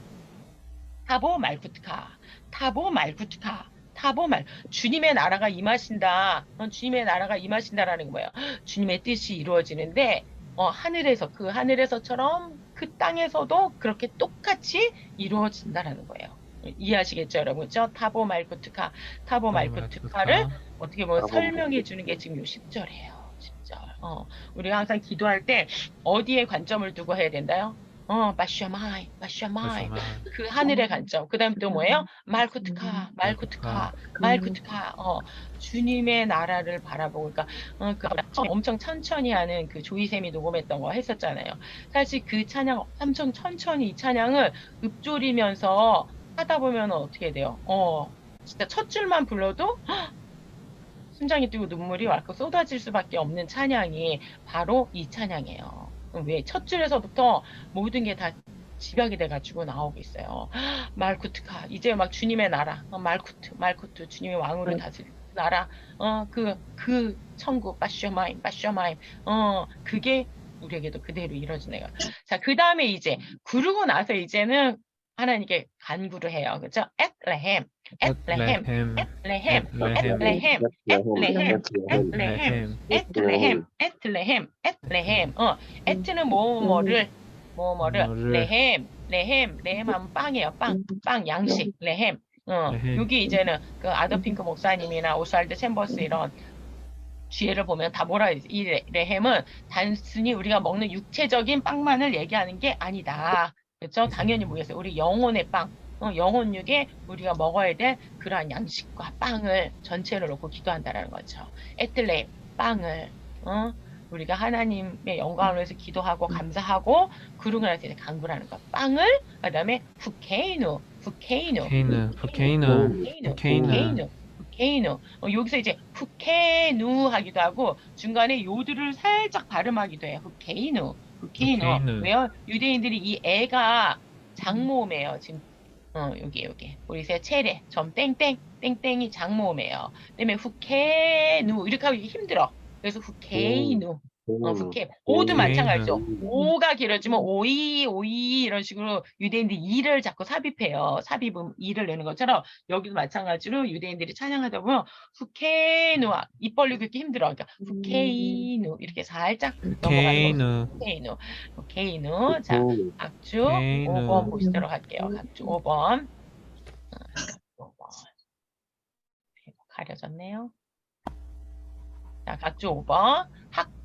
타보 말쿠트카, 타보 말쿠트카, 타보 말. 주님의 나라가 임하신다. 주님의 나라가 임하신다라는 거예요. 주님의 뜻이 이루어지는데 하늘에서 그 하늘에서처럼 그 땅에서도 그렇게 똑같이 이루어진다라는 거예요. 이해하시겠죠, 여러분? 그렇죠? 타보 말쿠트카, 타보 말쿠트카를 어떻게 보면 설명해 주는 게 지금 요 10절이에요. 10절. 우리가 항상 기도할 때 어디에 관점을 두고 해야 된다요? 마샤마이, 마샤마이. 그 하늘의 관점. 그 다음 또 뭐예요? 말쿠트카, 말쿠트카, 말쿠트카. 주님의 나라를 바라보고, 그러니까, 엄청 천천히 하는 그 조이쌤이 녹음했던 거 했었잖아요. 사실 그 찬양 엄청 천천히 이 찬양을 읊조리면서 하다 보면 어떻게 돼요? 진짜 첫 줄만 불러도, 심장이 뛰고 눈물이 왈칵 쏟아질 수밖에 없는 찬양이 바로 이 찬양이에요. 왜? 첫 줄에서부터 모든 게 다 집약이 돼가지고 나오고 있어요. 말쿠트카, 이제 막 주님의 나라, 말쿠트, 주님의 왕으로 다스릴 나라, 그 천국, 바쇼마임, 그게 우리에게도 그대로 이루어지네요. 자, 그 다음에 이제, 그러고 나서 이제는 하나님께 간구를 해요. 그죠? 에틀레헴, 에틀레헴, 에틀레헴, 에틀레헴, 에틀레헴, 에틀레헴, 에틀레헴, 에틀레헴, 에틀레헴. 에트는 뭐뭐를 레헴, 레헴 하면 빵이에요. 빵 양식, 레헴. 여기 이제는 그 아더핑크 목사님이나 오스왈드 챔버스 이런 지혜를 보면 다 뭐라 해야지. 이 레헴은 단순히 우리가 먹는 육체적인 빵만을 얘기하는 게 아니다. 그렇죠? 당연히 뭐겠어요? 우리 영혼의 빵, 영혼육에 우리가 먹어야 될 그러한 양식과 빵을 전체를 놓고 기도한다라는 거죠. 에틀레 빵을 우리가 하나님의 영광을 위해서 기도하고 감사하고 그러고 나서 이제 간구라는 거. 빵을 그다음에 후케이누. 여기서 이제 후케누 하기도 하고 중간에 요드를 살짝 발음하기도 해요. 후케이누. 왜요? 유대인들이 이 애가 장모음이에요. 지금 여기 우리 세 체레 점 땡땡이 장모음이에요. 그다음에 후케누 이렇게 하기 힘들어. 그래서 후케이누. 오도 마찬가지죠. 오가 길어지면 오이 이런 식으로 유대인들이 이를 자꾸 삽입해요. 삽입음 이를 내는 것처럼 여기도 마찬가지로 유대인들이 찬양하다 보면 후케누 입 벌리고 있기 힘들어. 그러니까 후케이누 이렇게 살짝 넘어가는 거. 후케이누. 자, 각주 5번 보시도록 할게요. 각주 5번. 가려졌네요. 자, 각주 5번. 학학.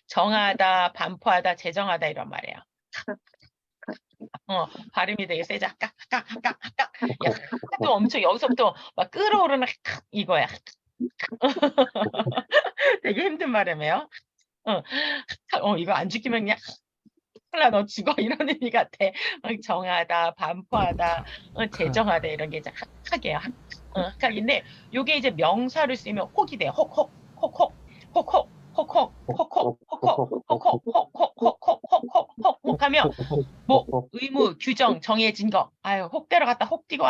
정하다, 반포하다, 제정하다 이런 말이에요. 발음이 되게 세죠. 학각. 야, 또 엄청 여기서부터 막 끓어오르는 이거야. 되게 힘든 발음이에요. 이거 안 지키면 그냥 너 죽어 이런 의미 같아. 정하다, 반포하다, 제정하다 이런 게 이제 학이에요. 학인데 요게 이제 명사를 쓰면 혹이 돼요. 혹 하면 뭐 의무 규정 정해진 거. 아유 혹대로 갔다 혹 뒤로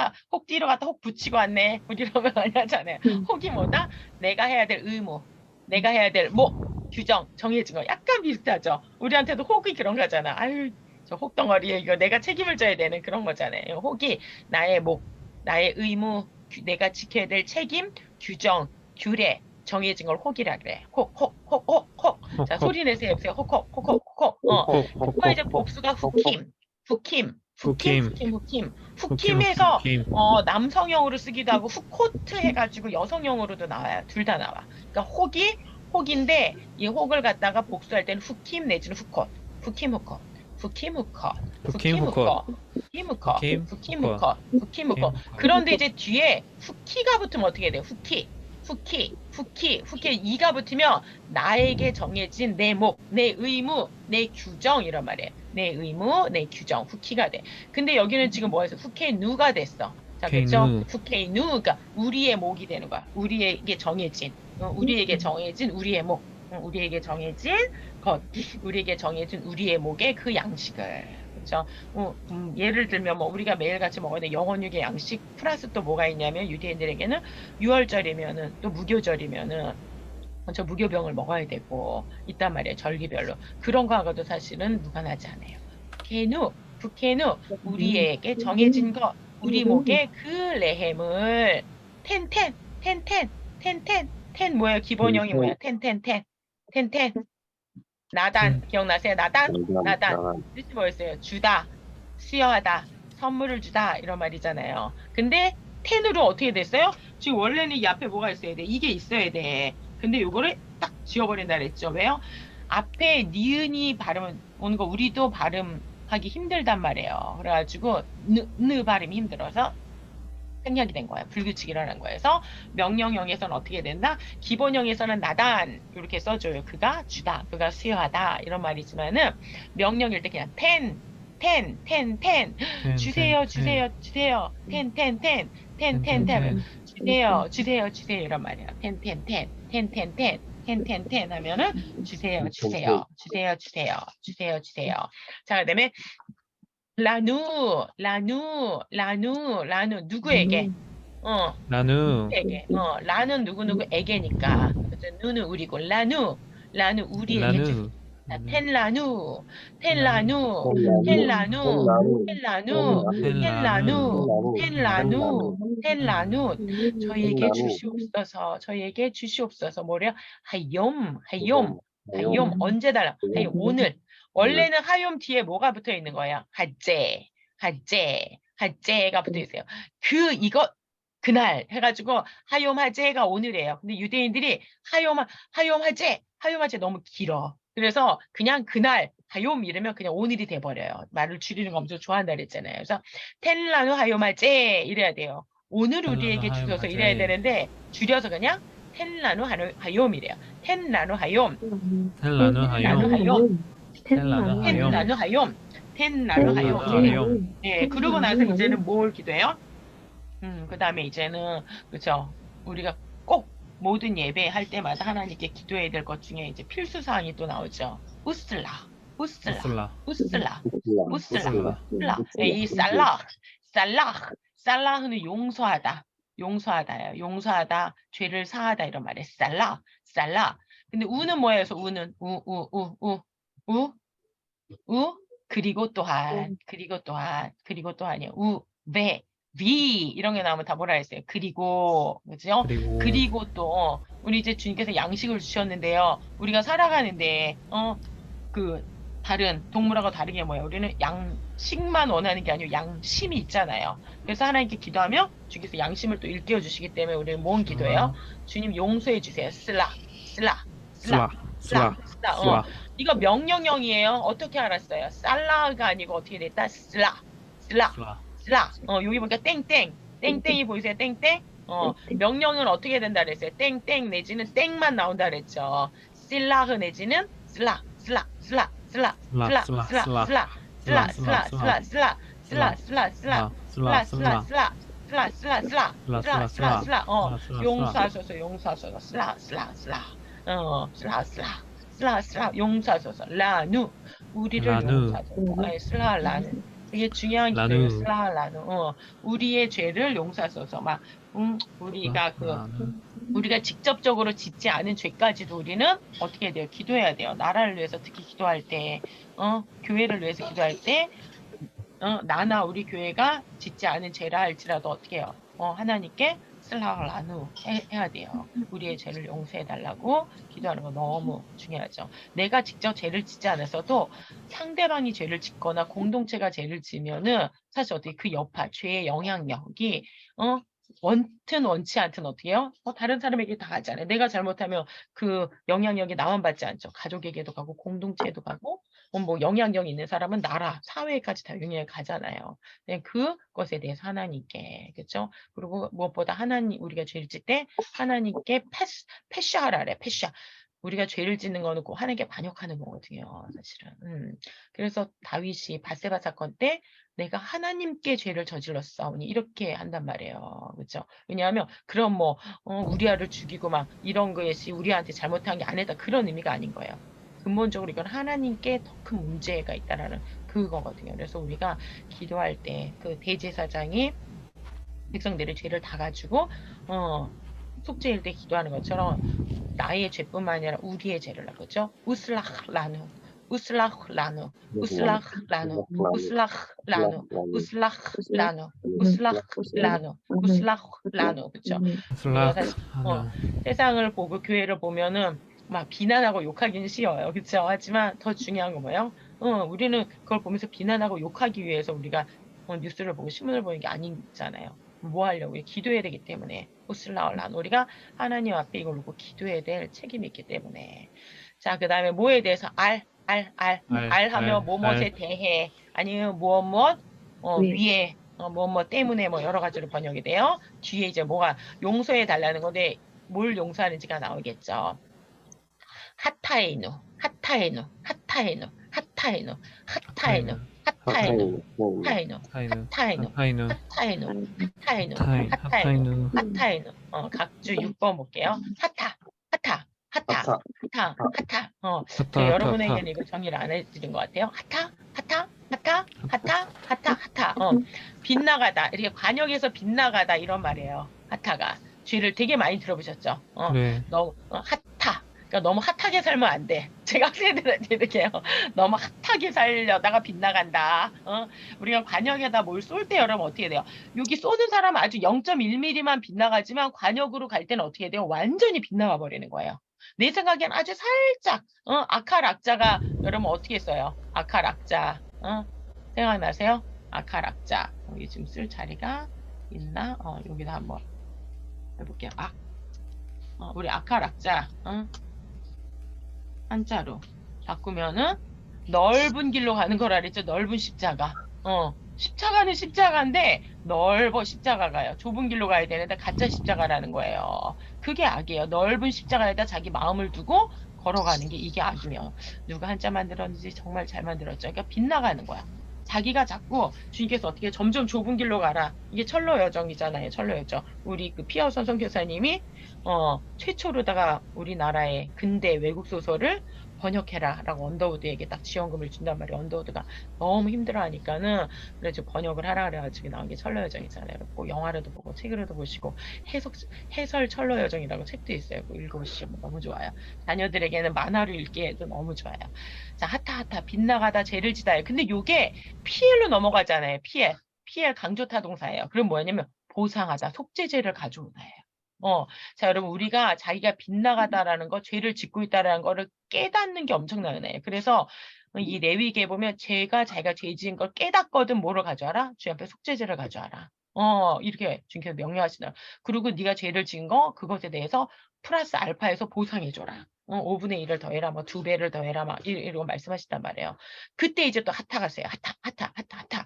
갔다 혹 붙이고 왔네. 이러면 안 하잖아요. 혹이 뭐다? 내가 해야 될 의무, 내가 해야 될 뭐 규정 정해진 거. 약간 비슷하죠. 우리한테도 혹이 그런 거잖아. 아유 저 혹덩어리에 이거 내가 책임을 져야 되는 그런 거잖아요. 혹이 나의 목, 나의 의무, 내가 지켜야 될 책임, 규정, 규례 정해진 걸 혹이라 그래. 혹. 자, 소리 내세요. 여보세요. 혹. 그 이제 복수가 후킴에서 남성형으로 쓰기도 하고 후코트 해가지고 여성형으로도 나와요. 둘 다 나와. 그러니까 혹인데 이 혹을 갖다가 복수할 때는 후킴 내지는 후콧. 후키무코, 후키무코, 후키무코. 후키무코, 후킴, 후키무코, 후키무코. 그런데 이제 뒤에 후키가 붙으면 어떻게 돼요? 후키, 이가 붙으면 나에게 정해진 내 목, 내 의무, 내 규정 이런 말이에요. 내 의무, 내 규정, 후키가 돼. 근데 여기는 지금 뭐였어? 후케누가 됐어. 자, 그렇죠? 후케누. 후케누가 우리의 목이 되는 거야. 우리에게 정해진, 우리에게 정해진 우리의 목, 우리에게 정해진 것, 우리에게 정해진 우리의 목의 그 양식을. 그렇죠? 예를 들면 뭐 우리가 매일같이 먹어야 돼 영원육의 양식 플러스 또 뭐가 있냐면 유대인들에게는 유월절이면은 또 무교절이면은 먼저 무교병을 먹어야 되고 있단 말이에요. 절기별로. 그런 거하고도 사실은 무관하지 않아요. 부케누 우리에게 정해진 것, 우리 목의 그 레헴을 텐 뭐예요? 기본형이 뭐야? 텐 나단 기억나세요? 나단 뜻이 뭐였어요? 주다, 수여하다, 선물을 주다 이런 말이잖아요. 근데 텐으로 어떻게 됐어요? 지금 원래는 이 앞에 뭐가 있어야 돼? 이게 있어야 돼. 근데 요거를 딱 지워버린다 그랬죠. 왜요? 앞에 니은이 발음 오는 거 우리도 발음하기 힘들단 말이에요. 그래가지고 느 발음이 힘들어서 생략이 된 거야. 불규칙이 일어난 거예요. 그래서 명령형에서는 어떻게 된다? 기본형에서는 나단 이렇게 써줘요. 그가 주다, 그가 수여하다 이런 말이지만은 명령일 때 그냥 주세요 주세요 이런 말이야. 하면은 주세요. 자, 그다음에 라누 누구에게? 라누. 누구에게? 라는 누구에게니까. 그래서 누는 우리고 라누 우리에게 주세요. 자, 텐라누 저희에게 주시옵소서 뭐래요? 하욤 언제 달라? 하욤 오늘. 원래는 하욤 뒤에 뭐가 붙어 있는 거예요? 하제가 붙어 있어요. 이거 그날 해가지고 하욤 하제가 오늘이에요. 근데 유대인들이 하욤 하제 너무 길어. 그래서 그냥 그날 하욤 이러면 그냥 오늘이 돼버려요. 말을 줄이는 거 엄청 좋아한다 그랬잖아요. 그래서 텐라누 하욤 하제 이래야 돼요. 오늘 우리에게 주셔서 이래야 되는데 줄여서 그냥 텐라누 하욤이래요. 텐라누 하욤. 네, 그러고 나서 이제는 뭘 기도해요? 그 다음에 이제는, 그쵸. 우리가 꼭 모든 예배 할 때마다 하나님께 기도해야 될 것 중에 이제 필수 사항이 또 나오죠. 우슬라. 네, 이 살라흐는 용서하다예요. 용서하다, 죄를 사하다 이런 말이에요. 살라. 근데 우는 뭐예요? 그래서 우는 그리고 또한이요. 위 이런 게 나오면 다 뭐라 했어요? 그리고 그죠? 그리고 또 우리 이제 주님께서 양식을 주셨는데요. 우리가 살아가는데 그 다른 동물하고 다른 게 뭐예요? 우리는 양식만 원하는 게 아니고 양심이 있잖아요. 그래서 하나님께 기도하면 주께서 양심을 또 일깨워 주시기 때문에 우리는 뭔 기도해요? 주님 용서해 주세요. 슬라. 이거 명령형이에요. 어떻게 알았어요? 살라가 아니고 어떻게 됐다? 슬라. 여기 보니까 땡땡이 보이세요? 땡땡. 명령은 어떻게 된다 그랬어요? 땡땡 내지는 땡만 나온다 그랬죠. 슬라흐 내지는 슬라. 용서하소서. 용서하소서. 라누 우리를 용서하소서. 슬라 라누 이게 중요한 기도예요. 슬라 라누 우리의 죄를 용서하소서. 막 우리가 우리가 직접적으로 짓지 않은 죄까지도 우리는 어떻게 해야 돼요? 기도해야 돼요. 나라를 위해서 특히 기도할 때, 교회를 위해서 기도할 때, 나나 우리 교회가 짓지 않은 죄라 할지라도 어떻게 해요? 하나님께 슬라라누 해야 돼요. 우리의 죄를 용서해 달라고 기도하는 거 너무 중요하죠. 내가 직접 죄를 짓지 않았어도 상대방이 죄를 짓거나 공동체가 죄를 지면은 사실 어떻게 그 여파, 죄의 영향력이 원튼 원치 않든 어떻게 해요? 다른 사람에게 다 가잖아요. 내가 잘못하면 그 영향력이 나만 받지 않죠. 가족에게도 가고 공동체에도 가고 뭐 영향력 있는 사람은 나라, 사회까지 다 영향을 가잖아요. 네, 그것에 대해서 하나님께, 그렇죠? 그리고 무엇보다 하나님 우리가 죄를 짓 때 하나님께 패시하라래, 패시하. 우리가 죄를 짓는 거는 꼭 하나님께 반역하는 거거든요, 사실은. 그래서 다윗이 밧세바 사건 때 내가 하나님께 죄를 저질렀사오니 이렇게 한단 말이에요, 그렇죠? 왜냐하면 그럼 뭐 우리아를 죽이고 막 이런 것이 우리한테 잘못한 게 아니다 그런 의미가 아닌 거예요. 근본적으로 이건 하나님께 더 큰 문제가 있다라는 그거거든요. 그래서 우리가 기도할 때 그 대제사장이 백성들의 죄를 다 가지고 속죄일 때 기도하는 것처럼 나의 죄뿐만 아니라 우리의 죄를 그죠? 우슬라흐 라누, 우슬라흐 라누, 우슬라흐 라누, 우슬라흐 라누, 우슬라흐 라누, 우슬라흐 라누, 우슬라흐 라누, 그렇죠? 우리가 슬락 사실 하나. 세상을 보고 교회를 보면은 막 비난하고 욕하기는 쉬워요, 그렇죠? 하지만 더 중요한 건 뭐예요? 우리는 그걸 보면서 비난하고 욕하기 위해서 우리가 뉴스를 보고 신문을 보는 게 아니잖아요. 뭐 하려고 기도해야 되기 때문에 우슬라올란 우리가 하나님 앞에 이걸 놓고 기도해야 될 책임이 있기 때문에 자 그다음에 뭐에 대해서 알하며 뭐뭇에 대해 아니면 무엇 위에 무엇 때문에 뭐 여러 가지로 번역이 돼요. 뒤에 이제 뭐가 용서해 달라는 건데 뭘 용서하는지가 나오겠죠. 하타에누 하타에누 하타에누 하타에누 하타에누 하타에누 하타에누 하타에누 하이누. 하타에누 하타에누 하타이. 하타에누 하타이누. 하타에누 각주 6번 볼게요. 하타 하타 하타 하타 하타 제가 여러분에게는 이거 정리를 안 해드린 것 같아요. 하타 하타 하타 하타 하타 하타 빗나가다 이렇게 관역에서 빗나가다 이런 말이에요. 하타가 죄를 되게 많이 들어보셨죠? 네. 핫하. 그러니까 너무 핫하게 살면 안 돼. 제가 학생들한테 이렇게 해요. 너무 핫하게 살려다가 빗나간다. 우리가 관역에다 뭘 쏠 때 여러분 어떻게 돼요? 여기 쏘는 사람은 아주 0.1mm만 빗나가지만 관역으로 갈 때는 어떻게 돼요? 완전히 빗나가 버리는 거예요. 내 생각엔 아주 살짝 아칼악자가 여러분 어떻게 써요? 아칼악자 생각나세요? 아칼악자 여기 지금 쓸 자리가 있나? 여기다 한번 해볼게요. 우리 아칼악자 한자로 바꾸면은 넓은 길로 가는 거라 그랬죠. 넓은 십자가. 십자가는 십자가인데 넓어 십자가가요. 좁은 길로 가야 되는데 가짜 십자가라는 거예요. 그게 악이에요. 넓은 십자가에다 자기 마음을 두고 걸어가는 게 이게 악이며 누가 한자 만들었는지 정말 잘 만들었죠. 그러니까 빗나가는 거야. 자기가 자꾸 주님께서 어떻게 점점 좁은 길로 가라. 이게 철로 여정이잖아요. 철로 여정. 우리 그 피아우선 선교사님이 최초로다가 우리나라의 근대 외국 소설을 번역해라 라고 언더우드에게 딱 지원금을 준단 말이에요. 언더우드가 너무 힘들어하니까는 그래서 번역을 하라 그래가지고 나온 게 철로 여정이잖아요. 꼭 영화로도 보고 책으로도 보시고 해설 철로 여정이라고 책도 있어요. 읽어보시면 너무 좋아요. 자녀들에게는 만화로 읽기에도 너무 좋아요. 자 하타 빗나가다 죄를 지다요. 근데 요게 피엘로 넘어가잖아요. 피엘 강조타 동사예요. 그럼 뭐냐면 보상하다 속죄죄를 가져오다예요. 자, 여러분, 우리가 자기가 빗나가다라는 거, 죄를 짓고 있다라는 거를 깨닫는 게 엄청난 은혜예요. 그래서 이 레위기에 보면 자기가 죄 지은 걸 깨닫거든 뭐를 가져와라? 주님 앞에 속죄죄를 가져와라. 이렇게 주님께서 명령하시더라. 그리고 네가 죄를 지은 거, 그것에 대해서 플러스 알파에서 보상해줘라. 5분의 1을 더해라, 뭐 2배를 더해라, 막 이러고 말씀하시단 말이에요. 그때 이제 또 하타가 써요. 하타.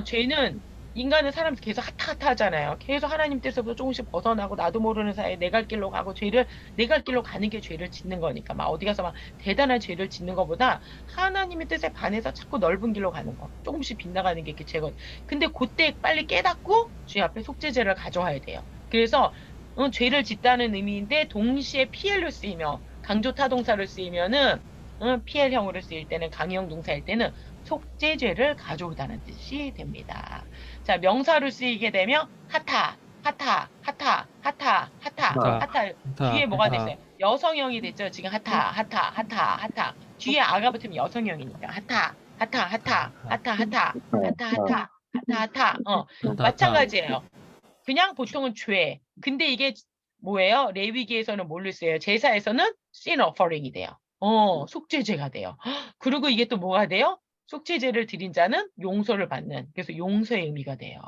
죄는 인간은 사람 계속 하타 하잖아요. 계속 하나님 뜻에서부터 조금씩 벗어나고 나도 모르는 사이에 내 갈 길로 가고 내 갈 길로 가는 게 죄를 짓는 거니까 막 어디 가서 막 대단한 죄를 짓는 것보다 하나님의 뜻에 반해서 자꾸 넓은 길로 가는 거 조금씩 빗나가는 게 죄거. 근데 그때 빨리 깨닫고 주님 앞에 속죄죄를 가져와야 돼요. 그래서 죄를 짓다는 의미인데 동시에 피엘로 쓰이며 강조타 동사를 쓰이면은 피엘형으로 쓰일 때는 강형 동사일 때는 속죄죄를 가져오다는 뜻이 됩니다. 자, 명사로 쓰이게 되면 하타 뒤에 뭐가 됐어요? 여성형이 됐죠. 지금 하타 뒤에 아가 붙으면 여성형이니까 하타 마찬가지예요. 그냥 보통은 죄. 근데 이게 뭐예요? 레위기에서는 뭘로 쓰여요? 제사에서는 sin offering이 돼요. 속죄죄가 돼요. 그리고 이게 또 뭐가 돼요? 속죄제를 드린 자는 용서를 받는. 그래서 용서의 의미가 돼요.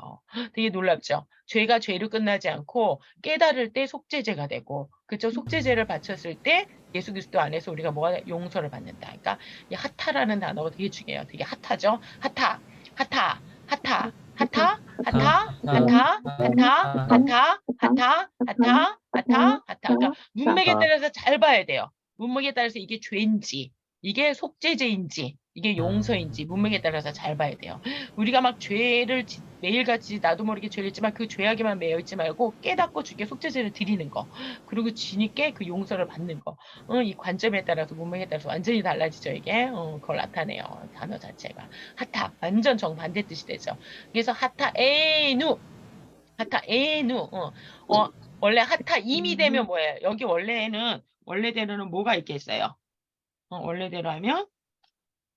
되게 놀랍죠? 죄가 죄로 끝나지 않고 깨달을 때 속죄제가 되고, 그쵸? 속죄제를 바쳤을 때 예수 그리스도 안에서 우리가 뭐가 용서를 받는다. 그러니까 이 하타라는 단어가 되게 중요해요. 되게 핫하죠? 핫하, 핫하, 핫하, 핫하, 핫하, 핫하, 핫하, 핫하, 핫하, 핫하, 핫하, 핫하. 그러니까 문맥에 따라서 잘 봐야 돼요. 문맥에 따라서 이게 죄인지, 이게 속죄제인지, 이게 용서인지 문맥에 따라서 잘 봐야 돼요. 우리가 막 죄를 매일같이 나도 모르게 죄를 했지만 그 죄악에만 매여 있지 말고 깨닫고 주께 속죄제를 드리는 거. 그리고 주님께 그 용서를 받는 거. 이 관점에 따라서 문맥에 따라서 완전히 달라지죠. 이게 그걸 나타내요. 단어 자체가. 하타 완전 정반대 뜻이 되죠. 그래서 하타 에누 하타 에누 원래 하타 임이 되면 뭐예요? 여기 원래대로는 뭐가 있겠어요? 원래대로 하면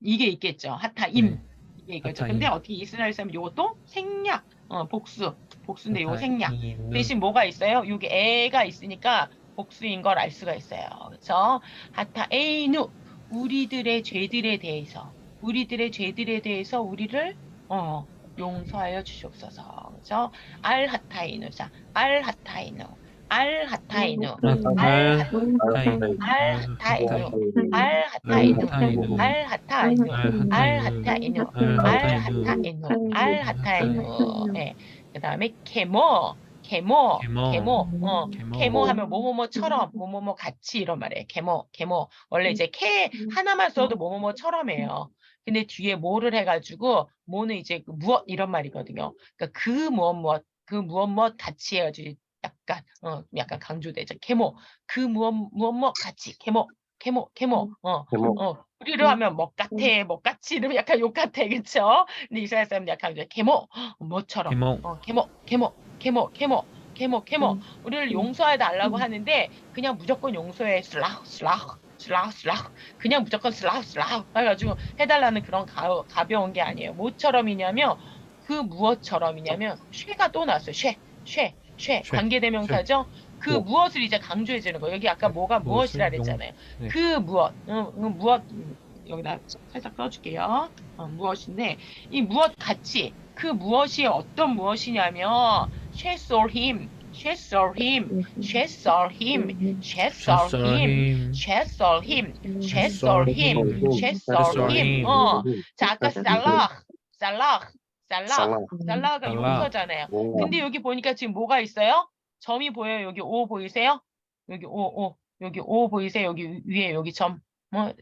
이게 있겠죠. 하타임. 네. 이게 있겠죠. 하타임. 근데 어떻게 이스라엘 사람 요것도 생략. 복수인데 요거 생략. 하타임은 대신 뭐가 있어요? 여기 애가 있으니까 복수인 걸 알 수가 있어요. 그래서 하타에이누 우리들의 죄들에 대해서 우리를 용서하여 주시옵소서. 그래서 알하타이누. 자, 알하타이누. 알하타이누. 하타임, 알하타이누. 알하타이누. 알하타이누. 알하타이누. 알하타이누. 네. 그 다음에 케모 하면 뭐뭐뭐처럼 뭐뭐뭐 같이 이런 말이에요. 케모. 원래 이제 하나만 써도 뭐뭐뭐처럼이에요. 근데 뒤에 뭐를 해가지고 뭐는 이제 그 무엇 이런 말이거든요. 그러니까 그 무엇 같이 해가지고 약간 강조되죠. 그 무엇 같이 케모. 우리로 하면 먹같이 이러면 약간 욕 같아, 그쵸? 근데 이스라엘 사람 약간 이제 뭐처럼, 케모. 우리를 용서해 달라고 하는데 그냥 무조건 용서해 슬라흐 그냥 무조건 슬라흐 해가지고 해달라는 그런 가벼운 게 아니에요. 뭐처럼이냐면 그 무엇처럼이냐면 쉐가 또 나왔어요. 쉐 관계대명사죠. 그 무엇을 이제 강조해 주는 거예요. 여기 아까 뭐가 무엇이라 그랬잖아요. 네. 그 무엇 여기다 살짝 써줄게요. 무엇인데 이 무엇 같이 그 무엇이 어떤 무엇이냐면 she saw him. 자, 아까 살라가 용서잖아요. 근데 여기 보니까 지금 뭐가 있어요? 점이 보여요. 여기 O 보이세요? 여기 O 보이세요? 여기 위에 여기 점.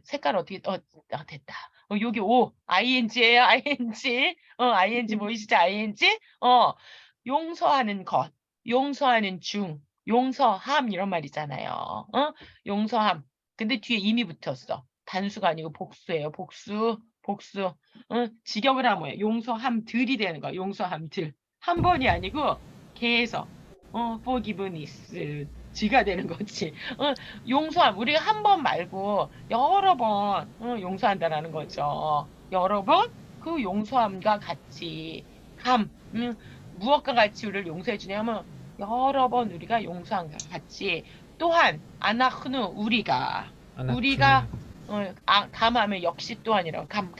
색깔 어떻게 됐다. 여기 O ing예요. ing 보이시죠? ing 용서하는 것, 용서하는 중, 용서함 이런 말이잖아요. 용서함. 근데 뒤에 이미 붙었어. 단수가 아니고 복수예요. 복수. 직역을 하면 뭐예요? 용서함들이 되는 거야. 용서함들. 한 번이 아니고 계속 forgiveness 가 되는 거지. 용서함. 우리가 한 번 말고 여러 번 용서한다라는 거죠. 여러 번 그 용서함과 같이 무엇과 같이 우리를 용서해 주냐면 여러 번 우리가 용서함과 같이 또한 아나흐누 우리가 감하면 역시 또한이라고 감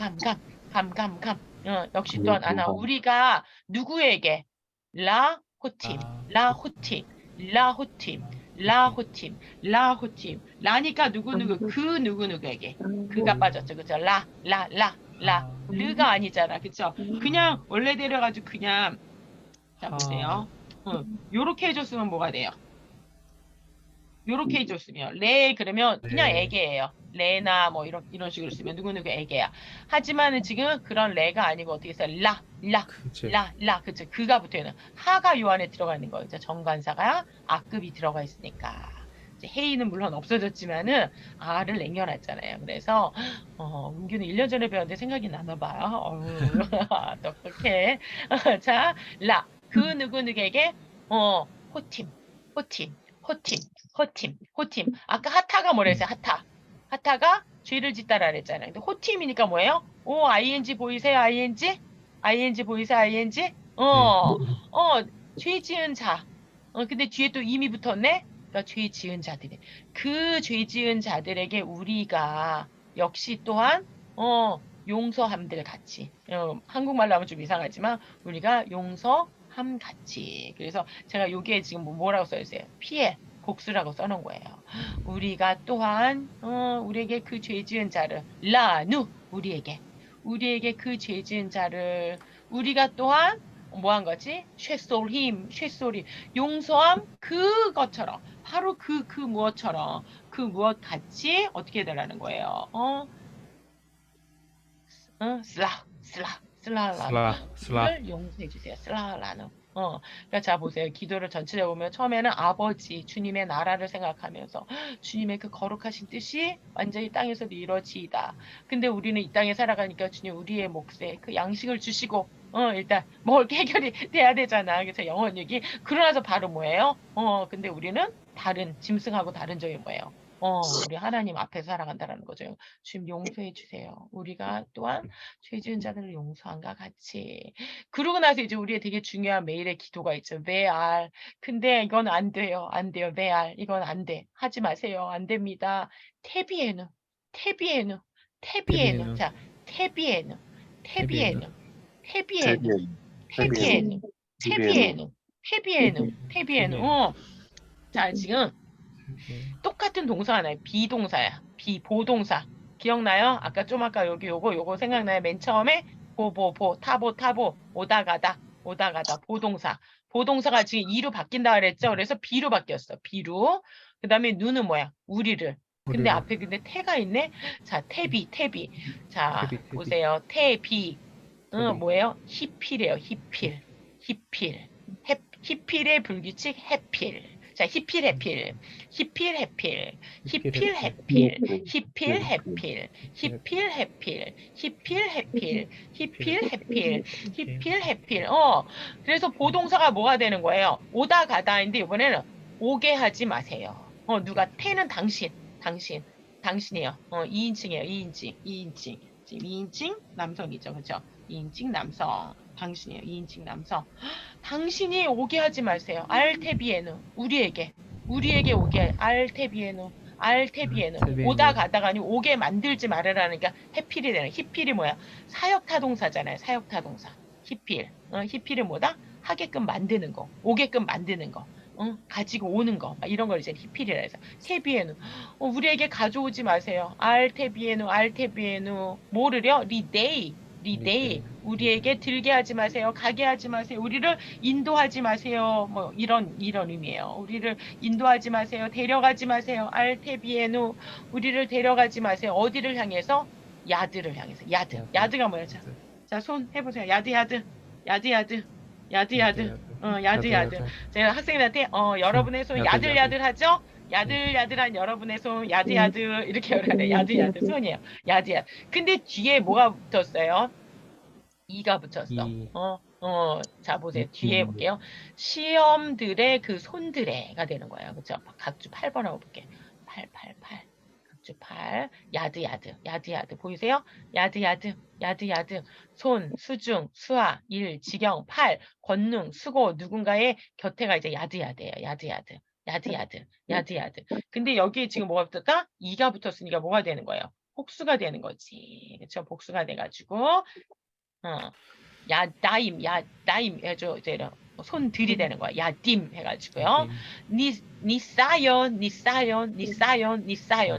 역시 또한 아나 우리가 누구에게 라호팀 라니까 누구누구 그 누구누구에게 그가 빠졌죠. 그죠? 르가 아니잖아. 그쵸? 그냥 원래대로 해가지고 그냥 자 보세요. 요렇게 해줬으면 뭐가 돼요? 요렇게 해줬으면 레 그러면 그냥 애게예요. 레나 뭐 이런 식으로 쓰면 누구누구 애게야. 하지만은 지금 그런 레가 아니고 어떻게 써요? 그쵸? 그가 붙어있는 하가 요 안에 들어가 있는 거죠. 정관사가 아급이 들어가 있으니까. 헤이는 물론 없어졌지만은 아를 남겨놨잖아요. 그래서 은규는 1년 전에 배웠는데 생각이 나나 봐요. 어떡해. 자, 그 누구누구에게 호팀. 아까 하타가 뭐라 했어요? 하타가 죄를 짓다라 그랬잖아요. 근데 호팀이니까 뭐예요? ing 보이세요? ing 보이세요? ing? 죄 지은 자. 근데 뒤에 또 이미 붙었네? 그러니까 죄 지은 자들이. 그 죄 지은 자들에게 우리가 역시 또한 용서함들 같이. 한국말로 하면 좀 이상하지만 우리가 용서함 같이. 그래서 제가 여기에 지금 뭐라고 써있어요? 피해, 복수라고 써놓은 거예요. 우리가 또한 우리에게 그 죄 지은 자를 라누 우리에게 그 죄 지은 자를 우리가 또한 뭐한 거지? 쉐솔힘 용서함 그것처럼 바로 그 무엇처럼 그 무엇 같이 어떻게 되라는 거예요? 슬라라누 슬라. 용서해 주세요. 슬라라누. 그러니까 자 보세요. 기도를 전체적으로 보면 처음에는 아버지 주님의 나라를 생각하면서 주님의 그 거룩하신 뜻이 완전히 땅에서도 이루어지이다. 근데 우리는 이 땅에 살아가니까 주님 우리의 몫에 그 양식을 주시고 일단 뭘 해결이 돼야 되잖아. 그래서 영혼 얘기. 그러나서 바로 뭐예요? 근데 우리는 다른 짐승하고 다른 점이 뭐예요? 우리 하나님 앞에서 살아간다라는 거죠. 주님 용서해 주세요. 우리가 또한 죄 지은 자들을 용서함과 같이. 그러고 나서 이제 우리의 되게 중요한 매일의 기도가 있죠. 메알. 근데 이건 안 돼요. 안 돼요. 메알. 이건 안 돼. 하지 마세요. 안 됩니다. 테비에누. 자, 테비에누. 자, 지금 똑같은 동사 하나예요. 비동사야. 비보동사. 기억나요? 아까 여기 요거 생각나요? 맨 처음에 타보 오다 가다 보동사. 보동사가 지금 이로 바뀐다 그랬죠? 그래서 비로 바뀌었어. 비로. 그 다음에 누는 뭐야? 우리를. 근데 앞에 태가 있네? 자, 태비. 자, 태비. 보세요. 태비. 뭐예요? 히필이에요. 히필의 불규칙 해필. 자, 히필. 그래서 보동사가 뭐가 되는 거예요? 오다 가다인데 이번에는 오게 하지 마세요. 누가 태는 당신이에요. 2인칭이에요. 2인칭. 지금 2인칭 남성이죠. 그렇죠? 2인칭 남성. 당신이에요. 2인칭 남성. 당신이 오게 하지 마세요. 알테비에누. 우리에게 오게. 알테비에누. 오다 가다가 아니고 오게 만들지 말으라니까 해필이 되는. 히필이 뭐야? 사역타동사잖아요. 사역타동사. 히필. 히필은 뭐다? 하게끔 만드는 거. 오게끔 만드는 거. 가지고 오는 거. 막 이런 걸 이제 히필이라 해서. 테비에누. 우리에게 가져오지 마세요. 알테비에누. 뭐를요? 리데이. 우리에게 들게 하지 마세요. 가게 하지 마세요. 우리를 인도하지 마세요. 뭐 이런 의미예요. 우리를 인도하지 마세요. 데려가지 마세요. 알테비에누. 우리를 데려가지 마세요. 어디를 향해서? 야드를 향해서. 야드가 뭐야? 자, 손 해보세요. 야드. 제가 학생들한테 여러분의 손 야들 하죠? 야들한 여러분의 손 야드 이렇게 열어야 야드 손이에요. 야드. 근데 뒤에 뭐가 붙었어요? 이가 붙였어. 자 보세요. 뒤에 볼게요. 시험들의 그 손들에가 되는 거예요. 그렇죠? 각주 8번하고 볼게요. 8. 각주 8. 야드. 보이세요? 야드. 손, 수중, 수하, 일, 지경, 팔, 권능, 수고, 누군가의 곁에가 이제 야드예요. 야드. 근데 여기 지금 뭐가 붙었다? 이가 붙었으니까 뭐가 되는 거예요? 복수가 되는 거지. 그렇죠? 복수가 돼가지고 야다임 해줘. 이제 손 들이대는 거야. 야딤 해가지고요. 니사연.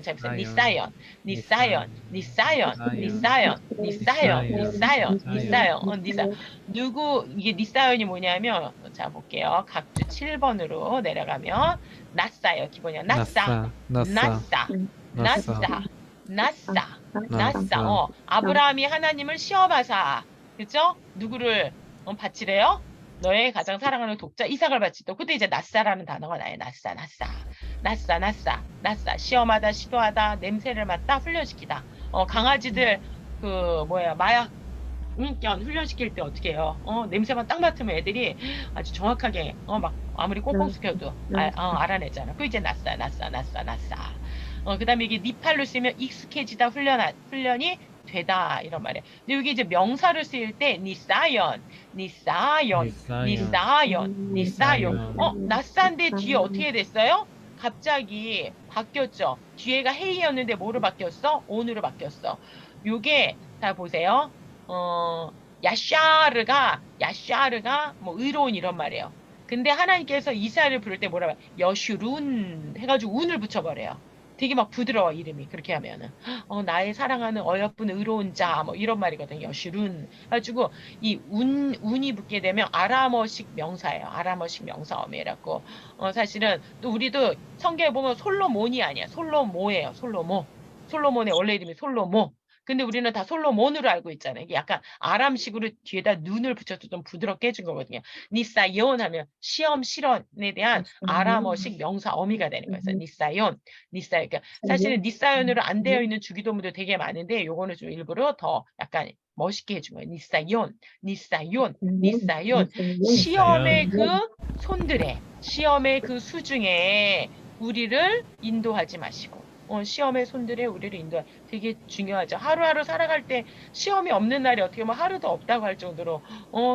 자, 보세요. 니사연. 누구, 이게 니사연이 뭐냐면, 자, 볼게요. 각주 7번으로 내려가면, 나싸요. 기본이요. 나싸. 아브라함이 하나님을 시험하사. 그죠? 누구를 바치래요? 너의 가장 사랑하는 독자 이삭을 바치또. 그때 이제 나사라는 단어가 나요. 나사. 시험하다, 시도하다, 냄새를 맡다, 훈련시키다. 강아지들 마약 훈련시킬 때 어떻게 해요? 냄새만 딱 맡으면 애들이 아주 정확하게 막 아무리 꽁꽁 숨겨도 알아내잖아. 그 이제 나사. 그 다음에 이게 니팔로 쓰면 익숙해지다, 훈련이 되다 이런 말이에요. 근데 여기 이제 명사를 쓰일 때 니사연. 나사인데 뒤에 어떻게 됐어요? 갑자기 바뀌었죠. 뒤에가 헤이였는데 뭐로 바뀌었어? 온으로 바뀌었어. 요게 자 보세요. 야샤르가 뭐 의로운 이런 말이에요. 근데 하나님께서 이스라엘을 부를 때 뭐라 해요? 여슈룬 해가지고 운을 붙여버려요. 되게 막 부드러워 이름이 그렇게 하면은 나의 사랑하는 어여쁜 의로운 자 뭐 이런 말이거든요. 여슈룬 해가지고 이 운이 붙게 되면 아람어식 명사예요. 아람어식 명사어미라고. 사실은 또 우리도 성경에 보면 솔로몬이 아니야. 솔로모예요. 솔로모. 솔로몬의 원래 이름이 솔로모. 근데 우리는 다 솔로몬으로 알고 있잖아요. 이게 약간 아람식으로 뒤에다 눈을 붙여서 좀 부드럽게 해준 거거든요. 니사yon 하면 시험 실현에 대한 아람어식 명사 어미가 되는 거예요. 그래서 니사yon, 그러니까 사실은 니사연으로 안 되어 있는 주기도문도 되게 많은데 요거는 좀 일부러 더 약간 멋있게 해준 거예요. 니사yon. 시험의 그 손들에, 시험의 그 수중에 우리를 인도하지 마시고. 시험의 손들에 우리를 인도하 되게 중요하죠. 하루하루 살아갈 때 시험이 없는 날이 어떻게 보면 하루도 없다고 할 정도로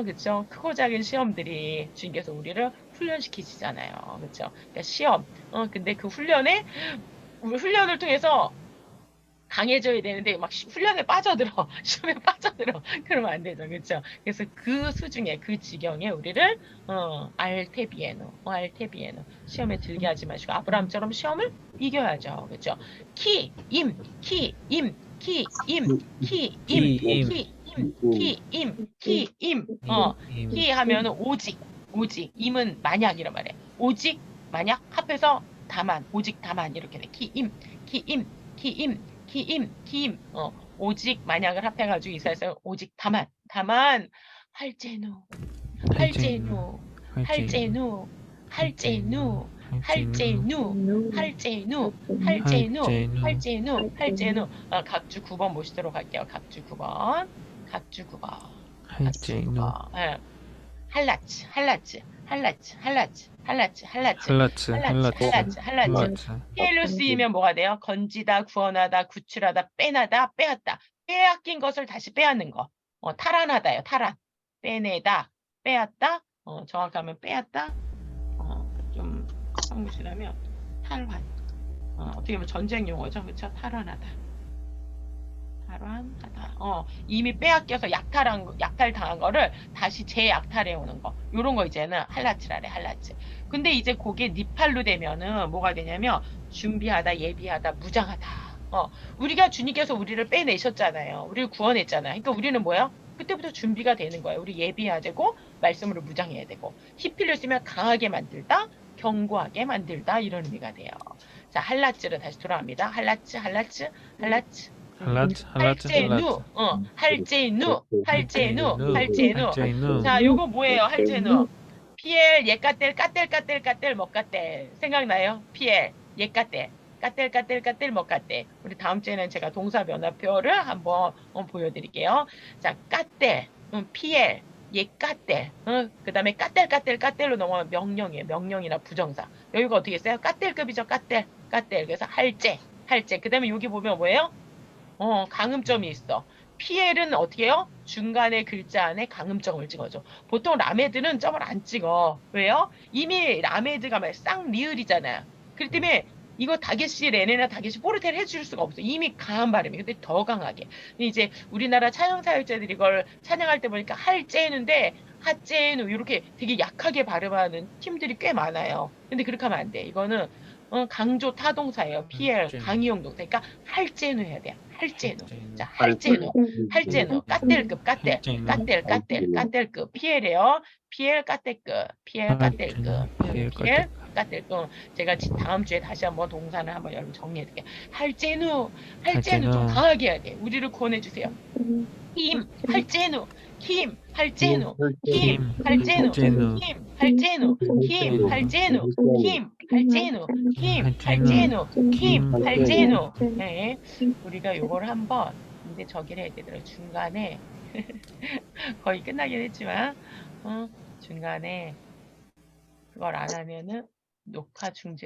그쵸. 크고 작은 시험들이 주님께서 우리를 훈련시키시잖아요. 그쵸. 그러니까 시험. 근데 그 훈련을 통해서 강해져야 되는데 막 훈련에 빠져들어. 시험에 빠져들어. 그러면 안 되죠. 그렇죠? 그래서 그 수중에 그 지경에 우리를 알테비에노 시험에 들게 하지 마시고 아브라함처럼 시험을 이겨야죠. 그렇죠? 키, 임. 키, 하면은 오직. 임은 만약 이런 말이에요. 오직 만약 합해서 다만, 오직 다만 이렇게 돼. 기임, 오직 만약을 합해가지고 이사에서 오직 다만, 할제누, 각주 9번 모시도록 할게요. 각주 9번. 할제누. 예. 할라츠. 피엘로 쓰이면 뭐가 돼요? 건지다, 구원하다, 구출하다, 빼내다, 빼앗다. 빼앗긴 것을 다시 빼앗는 거. 탈환하다요. 탈환. 빼내다, 빼앗다. 정확하면 빼앗다. 좀 성무시라면 탈환. 어떻게 보면 전쟁 용어죠. 그렇죠? 탈환하다. 이미 빼앗겨서 약탈당한 거를 다시 재약탈해 오는 거. 요런 거 이제는 할라츠라래, 할라츠. 근데 이제 그게 니팔로 되면은 뭐가 되냐면 준비하다, 예비하다, 무장하다. 우리가 주님께서 우리를 빼내셨잖아요. 우리를 구원했잖아요. 그러니까 우리는 뭐야? 그때부터 준비가 되는 거예요. 우리 예비해야 되고 말씀으로 무장해야 되고 히필을 쓰면 강하게 만들다, 견고하게 만들다 이런 의미가 돼요. 자, 할라츠로 다시 돌아갑니다. 할라츠. 할제누. 자, 요거 뭐예요? 할제누. 피엘, 까뗄, 먹까뗄. 생각나요? 피엘, 까뗄, 먹까뗄. 우리 다음 주에는 제가 동사 변화표를 한번 보여드릴게요. 자, 까뗄, 피엘, 까뗄. 그 다음에 까뗄로 넘어가면 명령이에요. 명령이나 부정사. 여기가 어떻게 써요? 까뗄급이죠. 까뗄. 그래서 할제. 그 다음에 여기 보면 뭐예요? 강음점이 있어. 피엘은 어떻게 해요? 중간에 글자 안에 강음점을 찍어줘. 보통 라메드는 점을 안 찍어. 왜요? 이미 라메드가 막 쌍리을이잖아요. 그렇기 때문에 이거 다게시 레네나 다게시 포르테를 해줄 수가 없어. 이미 강한 발음이. 근데 더 강하게. 근데 이제 우리나라 찬양사역자들이 이걸 찬양할 때 보니까 할제누인데 하제누 이렇게 되게 약하게 발음하는 팀들이 꽤 많아요. 근데 그렇게 하면 안 돼. 이거는 강조 타동사예요. 피엘 강의용 동사. 그러니까 할제누 해야 돼요. 할제누. 자, 할제누. 까뗄급. 피엘이에요. 피엘 까뗄급. 제가 다음 주에 다시 한번 동사를 한번 여러분 정리해드릴게요. 할제누 좀 강하게 해야 돼. 우리를 구원해주세요. 할제누. 할제누. 네. 우리가 요걸 한번 근데 저기를 해야 되더라고요. 중간에 거의 끝나긴 했지만 중간에 그걸 안 하면은 녹화 중지를